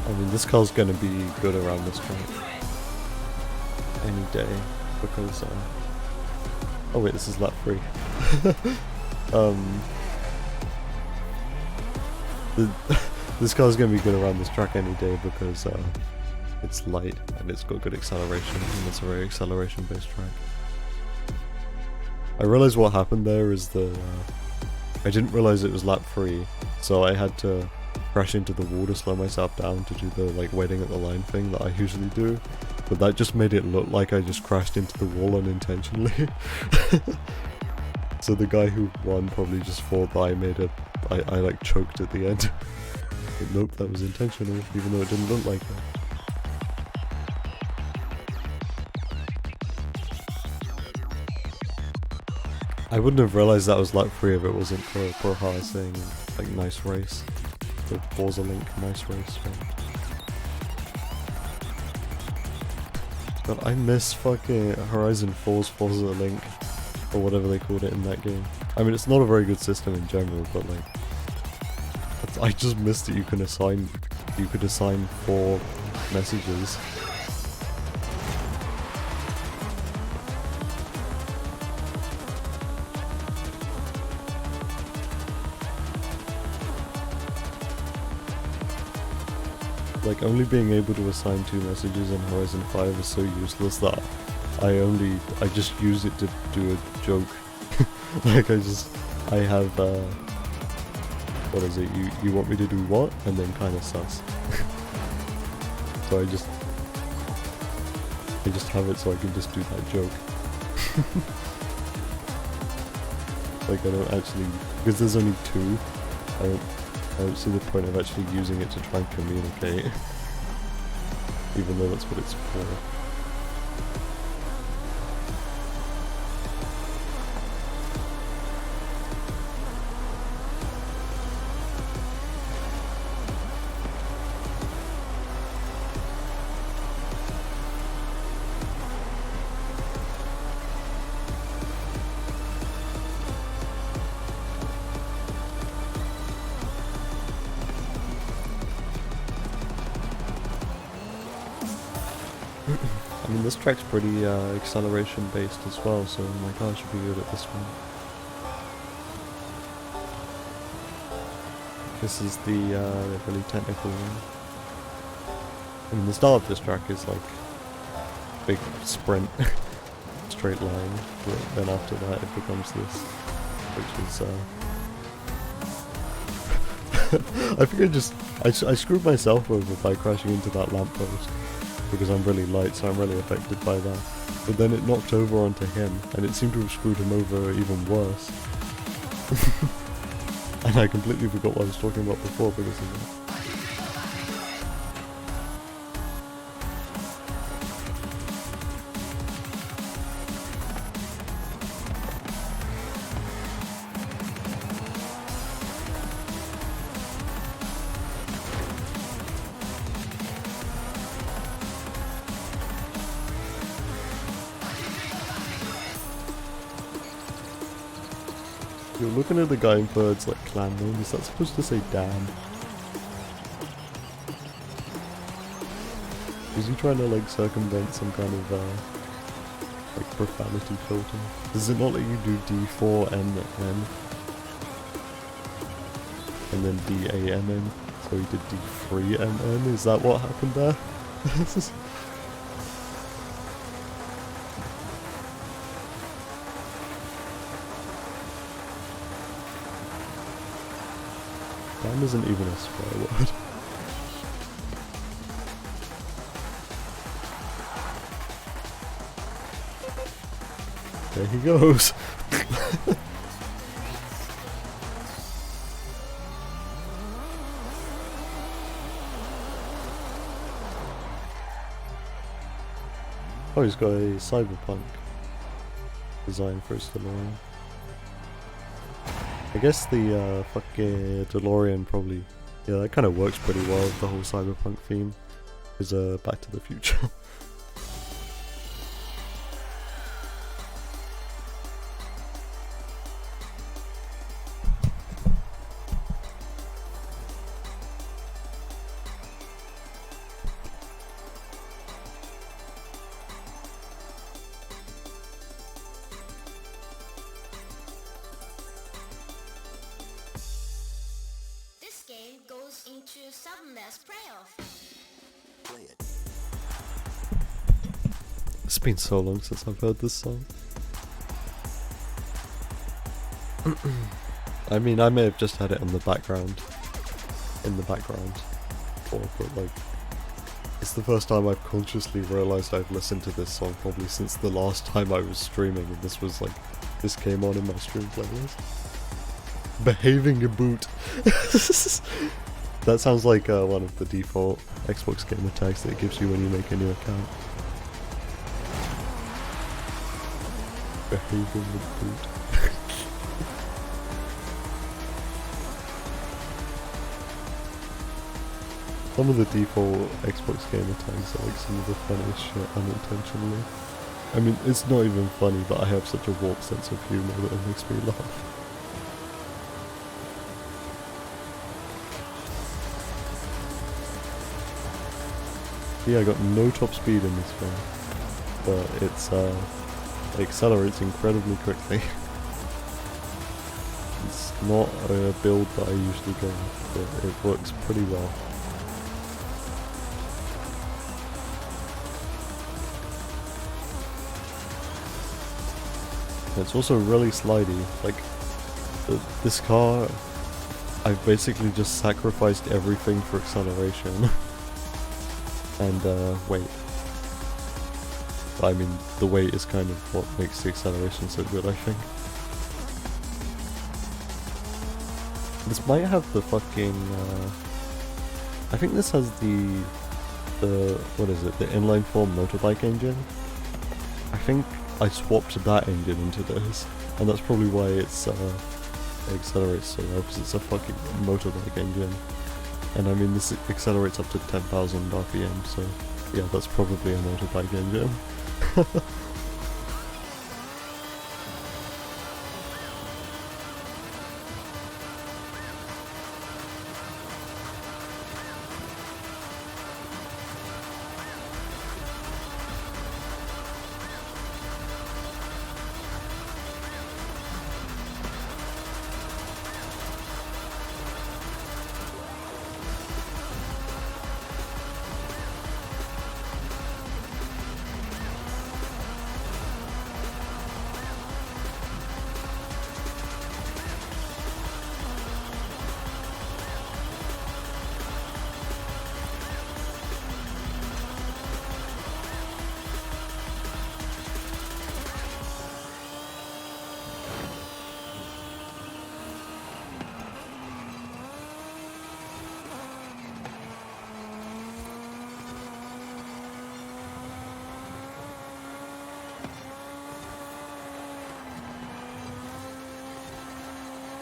I mean, this car's gonna be good around this track any day, because oh wait, this is lap 3. This car's gonna be good around this track any day because it's light and it's got good acceleration, and it's a very acceleration based track. I realized what happened there is that I didn't realize it was lap 3, so I had to crash into the wall to slow myself down to do the like waiting at the line thing that I usually do, but that just made it look like I just crashed into the wall unintentionally. So the guy who won probably just thought that I made a I like choked at the end. But nope, that was intentional, even though it didn't look like it. I wouldn't have realised that was lap 3 if it wasn't for Proha saying, like, nice race. The Forza Link, nice race. God, I miss fucking Horizon 4's Forza Link, or whatever they called it in that game. I mean, it's not a very good system in general, but like, I just missed that you could assign 4 messages. Like, only being able to assign 2 messages in Horizon 5 is so useless that I just use it to do a joke. Like, I have, what is it, you want me to do what? And then kinda sus. So I just have it so I can just do that joke. Like, I don't actually, because there's only 2, I don't see the point of actually using it to try and communicate. Even though that's what it's for. I mean, this track's pretty acceleration based as well, so my car should be good at this one. This is the really technical one. I mean, the start of this track is like big sprint, straight line, but then after that it becomes this, which is I think I screwed myself over by crashing into that lamppost. Because I'm really light, so I'm really affected by that. But then it knocked over onto him, and it seemed to have screwed him over even worse. And I completely forgot what I was talking about before because of that. You're looking at the guy in Bird's like clan name, is that supposed to say Dan? Is he trying to like circumvent some kind of like profanity filter? Does it not let you do D4NN? And then DANN? So he did D3NN? Is that what happened there? Dan isn't even a swear word. There he goes. Oh, he's got a cyberpunk design for his DeLorean. I guess the fucking DeLorean probably, yeah, that kind of works pretty well with the whole cyberpunk theme. Is Back to the Future. Into Summer's playoff. Play it. It's been so long since I've heard this song. I mean, I may have just had it in the background. Before, but like, it's the first time I've consciously realised I've listened to this song probably since the last time I was streaming, and this came on in my stream playlist. Behaving a boot. That sounds like one of the default Xbox gamer tags that it gives you when you make a new account. Behaving a boot. Some of the default Xbox gamer tags are like some of the funniest shit unintentionally. I mean, it's not even funny, but I have such a warped sense of humour that it makes me laugh. Yeah, I got no top speed in this game, but it accelerates incredibly quickly. It's not a build that I usually go with, but it works pretty well. It's also really slidey. Like, this car, I've basically just sacrificed everything for acceleration. And weight. I mean, the weight is kind of what makes the acceleration so good, I think. This might have the fucking, I think this has the, what is it, the inline-4 motorbike engine? I think I swapped that engine into this, and that's probably why it accelerates so well, because it's a fucking motorbike engine. And I mean, this accelerates up to 10,000 RPM, so yeah, that's probably a motorbike engine.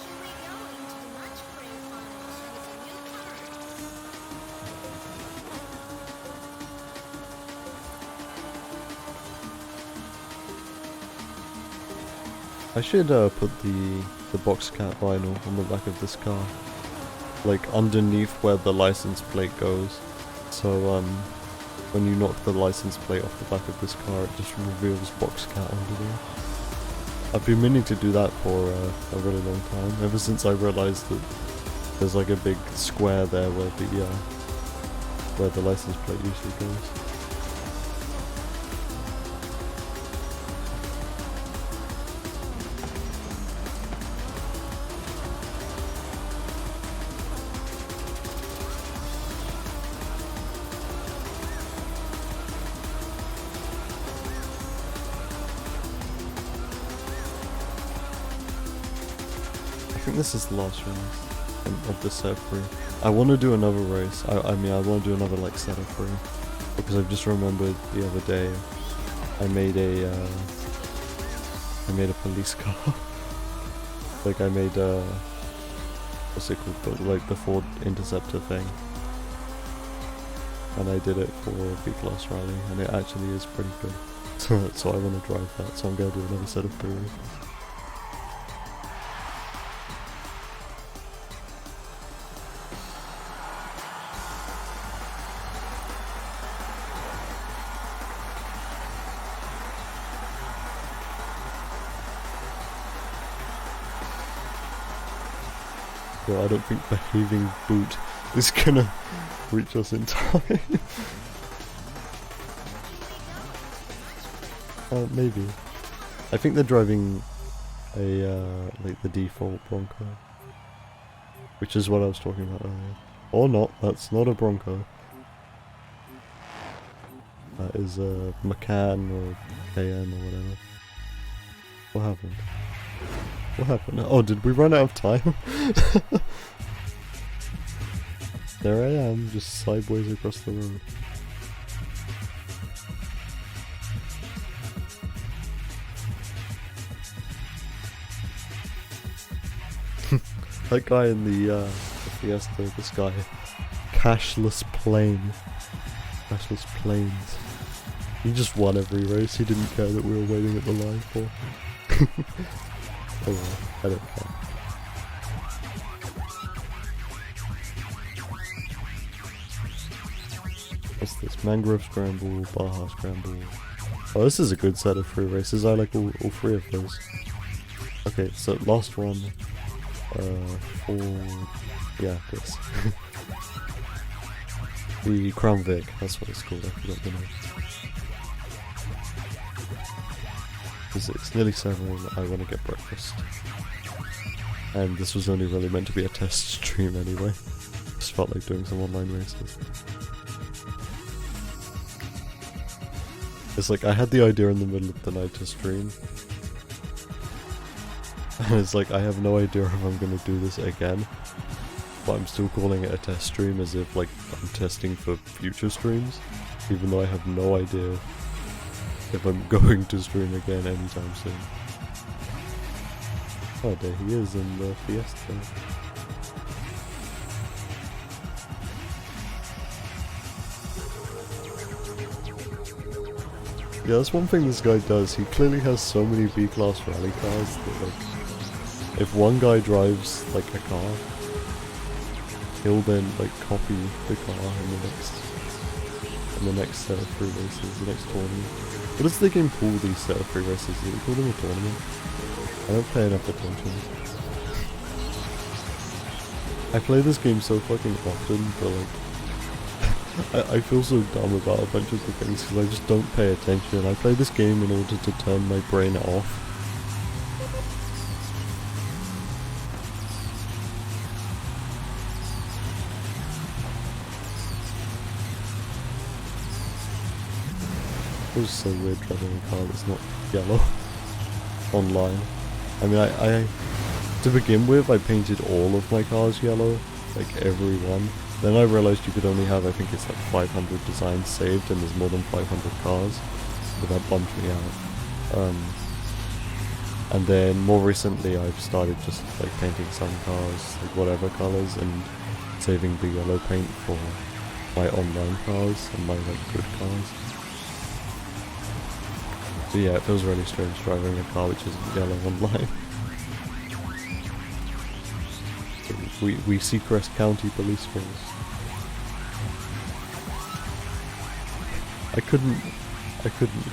Here we go into the match play finals with a newcomer. I should put the box cat vinyl on the back of this car, like underneath where the license plate goes. So when you knock the license plate off the back of this car, it just reveals box cat underneath. I've been meaning to do that for a really long time, ever since I realised that there's like a big square there where the license plate usually goes. I think this is the last race of the set 3. I want to do another race. I mean, I want to do another like set of 3, because I've just remembered the other day I made a police car. Like I made what's it called? But like the Ford Interceptor thing, and I did it for B-Class Rally, and it actually is pretty good. So I want to drive that. So I'm gonna do another set of 3. Well, I don't think behaving boot is gonna reach us in time. Maybe. I think they're driving a like the default Bronco, which is what I was talking about earlier. Or not. That's not a Bronco. That is a Macan or KN or whatever. What happened? What happened? Oh, did we run out of time? There I am, just sideways across the road. That guy in the Fiesta, this guy. Cashless plane. Cashless planes. He just won every race, he didn't care that we were waiting at the line for. Oh well, I don't care. What's this? Mangrove Scramble, Baja Scramble. Oh, this is a good set of free races, I like all three of those. Okay, so last one. For... yeah, this. The Crown Vic, that's what it's called, I forgot the name. Because it's nearly 7, I want to get breakfast. And this was only really meant to be a test stream anyway. Just felt like doing some online races. It's like, I had the idea in the middle of the night to stream. And it's like, I have no idea if I'm gonna do this again. But I'm still calling it a test stream as if like I'm testing for future streams. Even though I have no idea if I'm going to stream again anytime soon. Oh, there he is in the Fiesta. Yeah, that's one thing this guy does. He clearly has so many B-class rally cars that like, if one guy drives like a car, he'll then like copy the car in the next set of free races, the next tournament. What does the game call these set of free races? Do they call them a tournament? I don't pay enough attention. I play this game so fucking often, but like, I feel so dumb about a bunch of the things because I just don't pay attention. I play this game in order to turn my brain off. It was so weird driving a car that's not yellow online. I mean, I to begin with, I painted all of my cars yellow, like every one. Then I realized you could only have, I think it's like 500 designs saved, and there's more than 500 cars, but that bummed me out. And then more recently, I've started just like painting some cars, like whatever colors, and saving the yellow paint for my online cars and my like good cars. So yeah, it feels really strange driving a car which isn't yellow online. We Seacrest County Police Force. I couldn't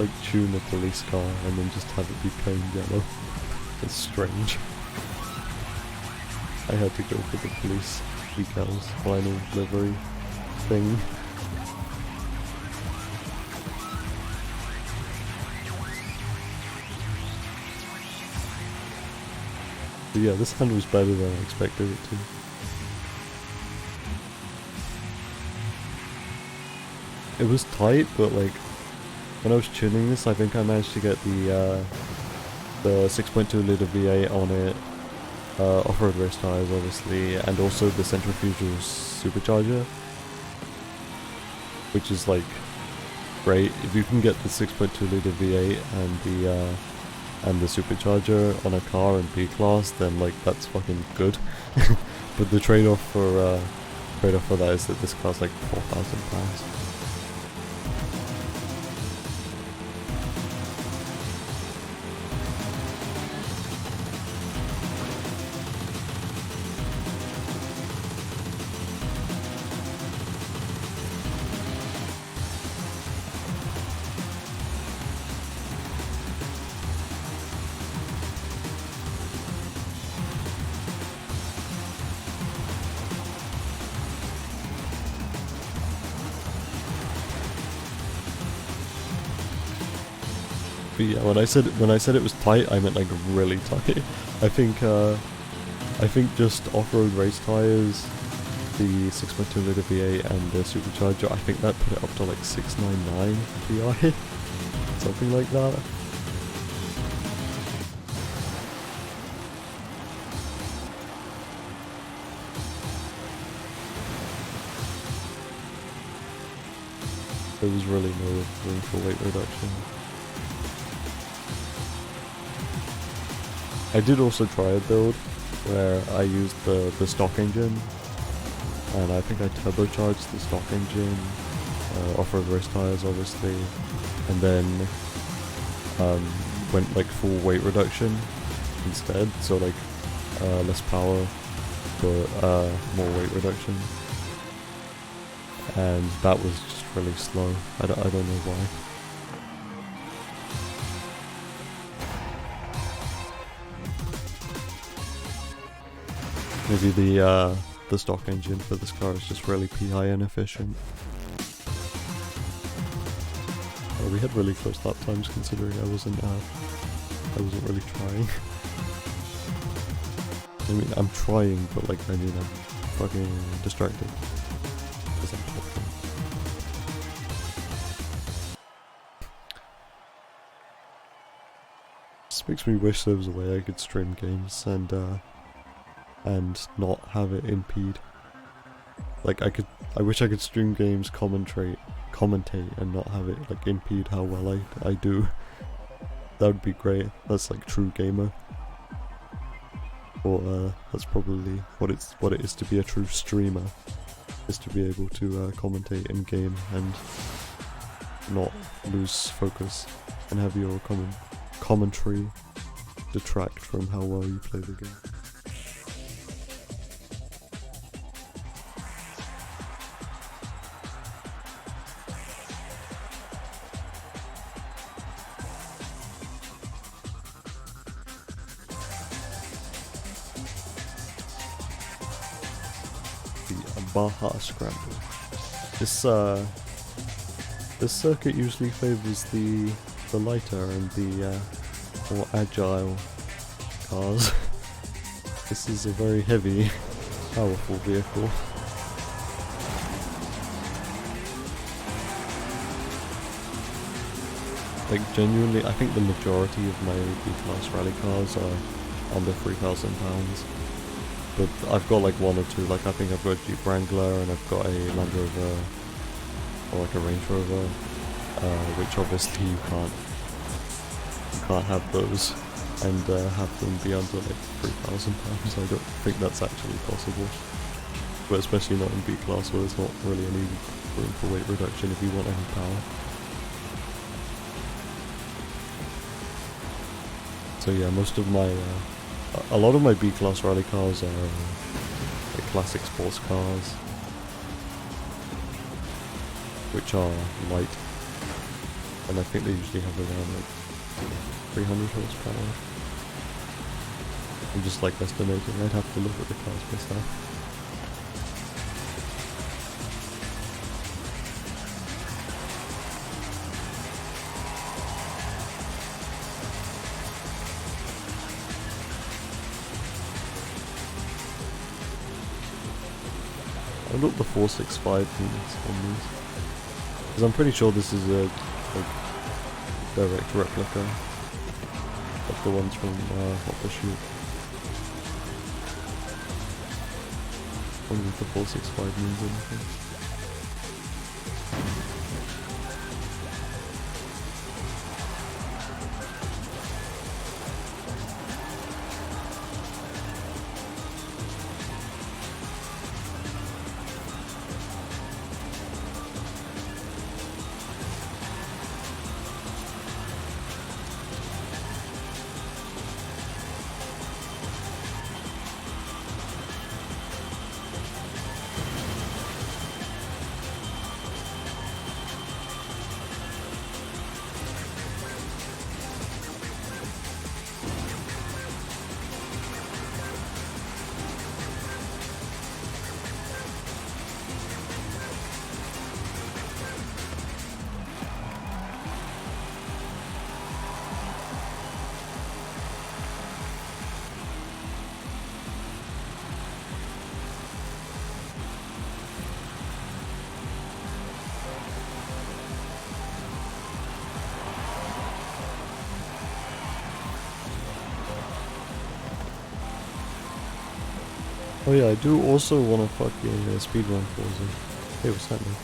like tune a police car and then just have it be plain yellow. It's strange. I had to go for the police decals final livery thing. But yeah, this hand was better than I expected it to. It was tight, but like, when I was tuning this, I think I managed to get the 6.2 litre V8 on it, off-road race tyres obviously, and also the centrifugal supercharger, which is like great. If you can get the 6.2 litre V8 and the supercharger on a car in B-class, then like that's fucking good. But the trade-off for that is that this car's like £4,000. But yeah, when I said it was tight, I meant like really tight. I think just off-road race tires, the 6.2 litre V8 and the supercharger, I think that put it up to like 699 PI, something like that. there was really no room for weight reduction. I did also try a build where I used the stock engine, and I think I turbocharged the stock engine, off-road race tires obviously, and then went like full weight reduction instead, so like less power but more weight reduction, and that was just really slow. I don't know why. Maybe the stock engine for this car is just really PI inefficient. Oh, we had really close lap times considering I wasn't really trying. I mean, I'm trying, but like, I mean, I'm fucking distracted because I'm talking. This makes me wish there was a way I could stream games and not have it impede. Like I wish I could stream games, commentate, and not have it like impede how well I do. That would be great. That's like true gamer. Or that's probably what it is to be a true streamer, is to be able to commentate in game and not lose focus and have your commentary detract from how well you play the game. Baja Scramble. This circuit usually favours the lighter and the more agile cars. This is a very heavy, powerful vehicle. Like genuinely, I think the majority of my B-class rally cars are under £3,000. But I've got like one or two, like I think I've got a Jeep Wrangler and I've got a Land Rover, or like a Range Rover, which obviously you can't have those and have them be under like £3,000. I don't think that's actually possible. But especially not in B-class where there's not really any room for weight reduction if you want any power. So yeah, most of my a lot of my B-class rally cars are like classic sports cars, which are light, and I think they usually have around like 300 horsepower. I'm just like estimating, I'd have to look at the cars myself. I wonder what the 465 means on these, because I'm pretty sure this is a like direct replica of the ones from Hot Pursuit. I wonder if the 465 means anything. Oh yeah, I do also want to fucking speedrun Forza. Hey, what's happening?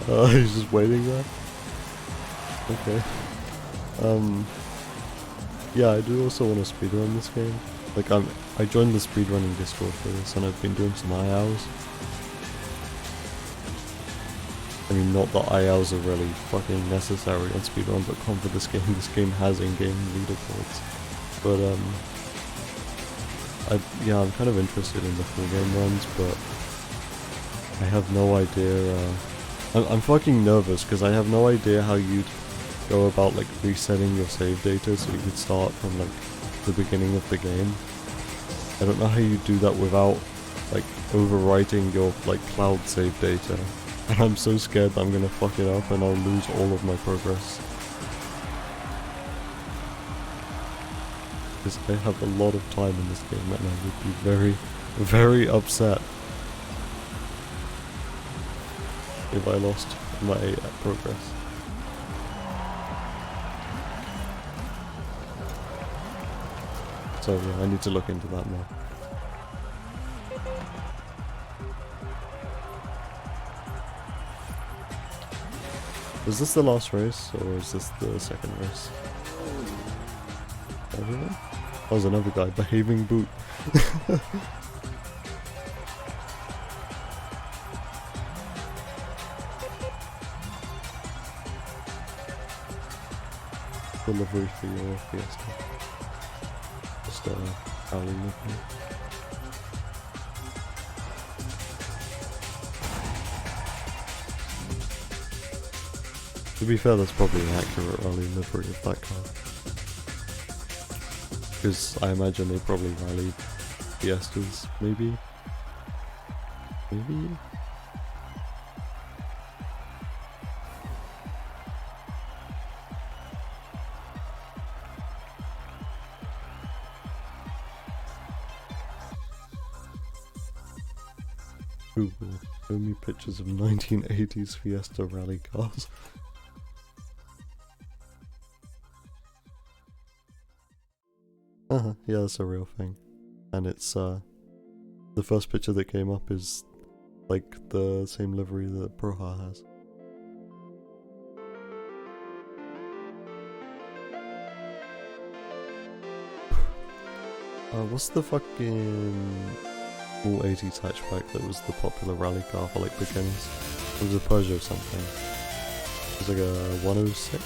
He's just waiting there. Okay. Yeah, I do also want to speedrun this game. Like, I joined the speedrunning Discord for this, and I've been doing some IOs. I mean, not that IOs are really fucking necessary on speedrun.com for this game. This game has in-game leaderboards. But, I'm kind of interested in the full game runs, but I have no idea, I'm fucking nervous, because I have no idea how you'd go about, like, resetting your save data so you could start from, like, the beginning of the game. I don't know how you do that without, like, overwriting your, like, cloud save data. And I'm so scared that I'm gonna fuck it up and I'll lose all of my progress. Because I have a lot of time in this game and I would be very, very upset if I lost my progress. So yeah, I need to look into that more. Is this the last race, or is this the second race? Everyone? Oh, there's another guy, behaving boot. Delivery for your Fiesta. Just alley looking. To be fair, that's probably an accurate rally livery of that car. Because I imagine they probably rallied Fiestas, maybe? Maybe? Google, show me pictures of 1980s Fiesta rally cars. Yeah, that's a real thing. And it's, the first picture that came up is, like, the same livery that Proha has. What's the fucking all 80s hatchback that was the popular rally car for, like, beginners? It was a Peugeot something. It was like a 106?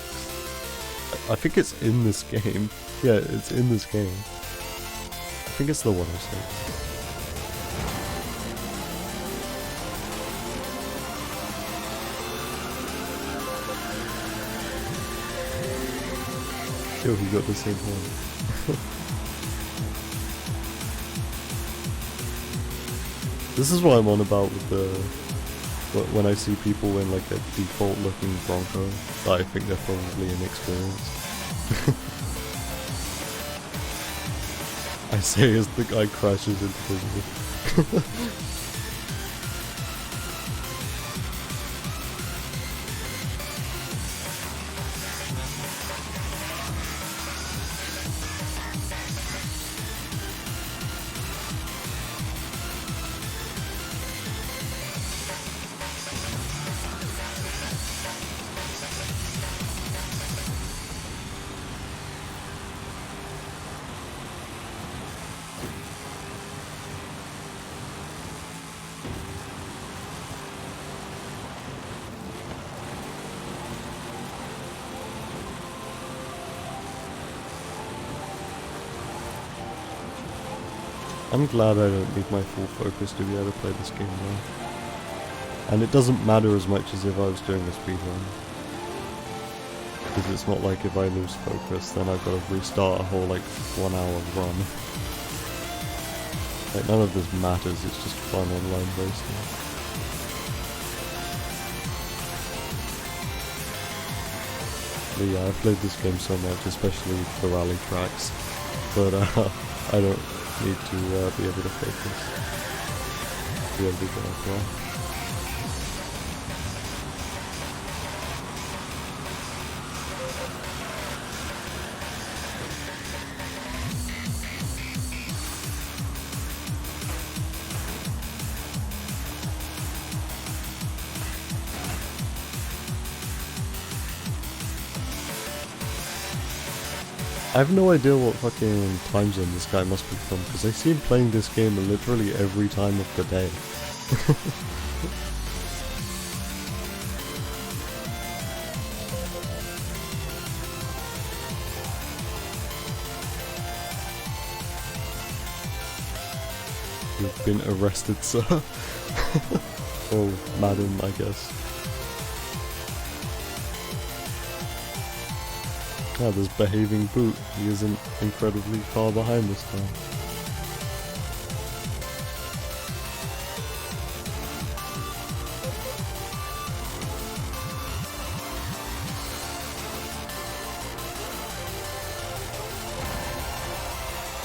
I think it's in this game. Yeah, it's in this game. I think it's the 106. Yo, he got the same one. This is what I'm on about with the... when I see people in, like, a default looking Bronco, that I think they're probably inexperienced. I say as the guy crashes into the wall. I'm glad I don't need my full focus to be able to play this game now. And it doesn't matter as much as if I was doing a speedrun. Because it's not like if I lose focus then I've got to restart a whole, like, 1 hour run. Like, none of this matters, it's just fun online racing. But yeah, I've played this game so much, especially the rally tracks, but I don't need to be able to focus. Be able to go as well. I have no idea what fucking time zone this guy must be from, because I see him playing this game literally every time of the day. You've been arrested, sir. Or madam, I guess. Ah, this behaving boot. He isn't incredibly far behind this time.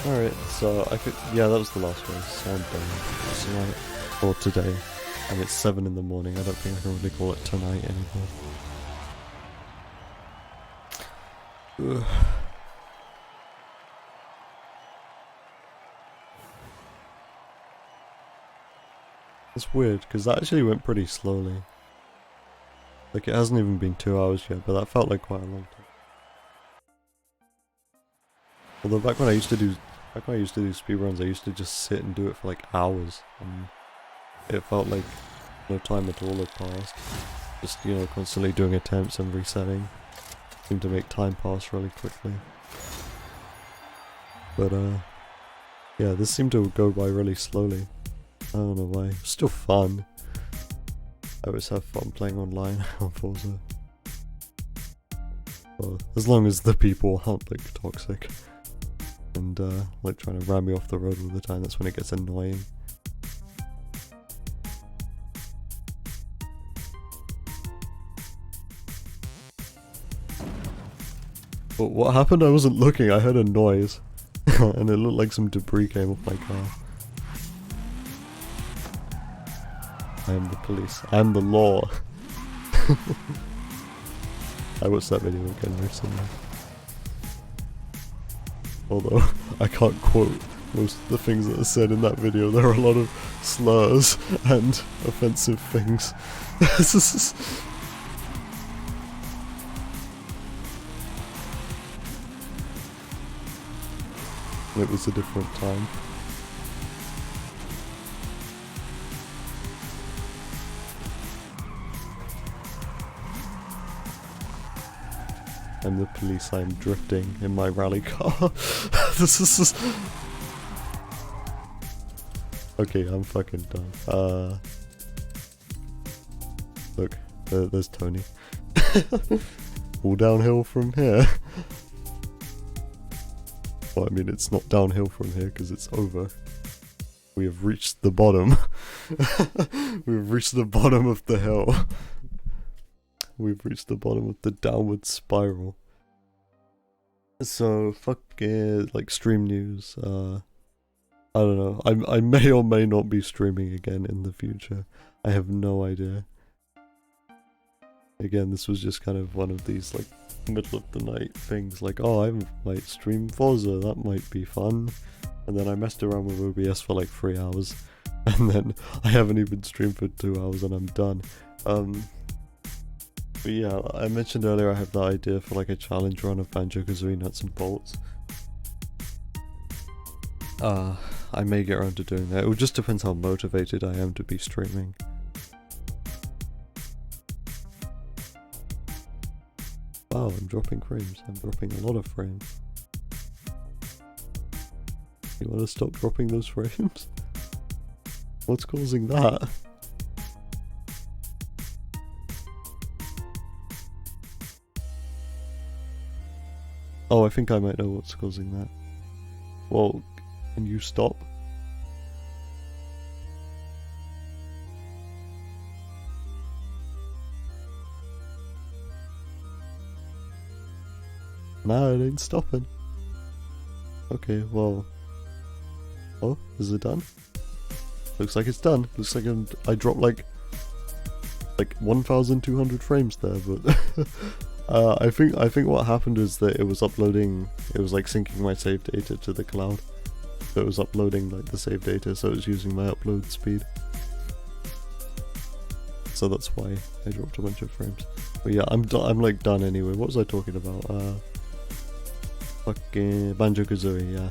Alright, so I could, yeah, that was the last race, so I'm done tonight, or today, and it's 7 in the morning. I don't think I can really call it tonight anymore. Ugh. It's weird, because that actually went pretty slowly. Like, it hasn't even been 2 hours yet, but that felt like quite a long time. Although back when I used to do speedruns, I used to just sit and do it for like hours, and it felt like no time at all had passed. Just, you know, constantly doing attempts and resetting seemed to make time pass really quickly. But yeah, this seemed to go by really slowly. I don't know why. It's still fun. I always have fun playing online on Forza. Well, as long as the people aren't like toxic and like trying to ram me off the road all the time, that's when it gets annoying. But what happened? I wasn't looking, I heard a noise and it looked like some debris came off my car. I am the police. I am the law. I watched that video again recently. Although, I can't quote most of the things that are said in that video. There are a lot of slurs and offensive things. It was a different time. I'm the police, I'm drifting in my rally car. This is... Okay, I'm fucking done. Look, there's Tony. All downhill from here. Well, I mean, it's not downhill from here because it's over. We have reached the bottom. We've reached the bottom of the hill. We've reached the bottom of the downward spiral. So, fuck it, like stream news. I don't know. I may or may not be streaming again in the future. I have no idea. Again, this was just kind of one of these like middle of the night things. Like, oh, I might stream Forza. That might be fun. And then I messed around with OBS for like 3 hours, and then I haven't even streamed for 2 hours, and I'm done. But yeah, I mentioned earlier I have the idea for like a challenge run of Banjo-Kazooie Nuts and Bolts. I may get around to doing that. It just depends how motivated I am to be streaming. Wow, I'm dropping frames. I'm dropping a lot of frames. You want to stop dropping those frames? What's causing that? Oh, I think I might know what's causing that. Well, can you stop? Nah, it ain't stopping. Okay, well... Oh, is it done? Looks like it's done. Looks like I dropped like 1,200 frames there, but... I think what happened is that it was uploading, it was like syncing my save data to the cloud. So it was uploading like the save data, so it was using my upload speed. So that's why I dropped a bunch of frames. But yeah, I'm like done anyway. What was I talking about? fucking Banjo-Kazooie, yeah.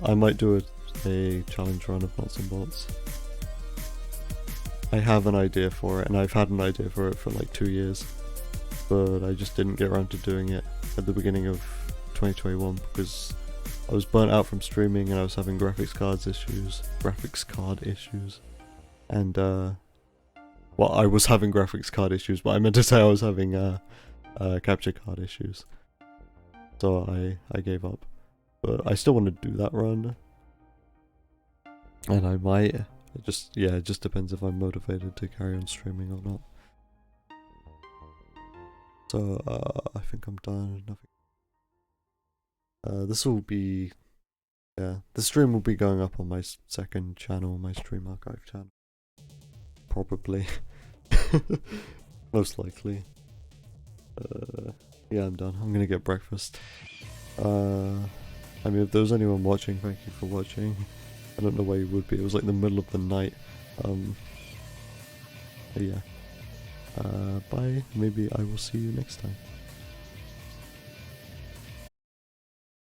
I might do a challenge run of Nuts and Bolts. I have an idea for it, and I've had an idea for it for like 2 years, but I just didn't get around to doing it at the beginning of 2021 because I was burnt out from streaming and I was having graphics card issues, and well, I was having graphics card issues, but I meant to say I was having capture card issues, so I gave up. But I still want to do that run, and I might. It just depends if I'm motivated to carry on streaming or not. So I think I'm done. This will be, the stream will be going up on my second channel, my Stream Archive channel. Probably. Most likely. Yeah, I'm done. I'm gonna get breakfast. I mean, if there was anyone watching, thank you for watching. I don't know where you would be. It was like the middle of the night. But yeah. Bye. Maybe I will see you next time.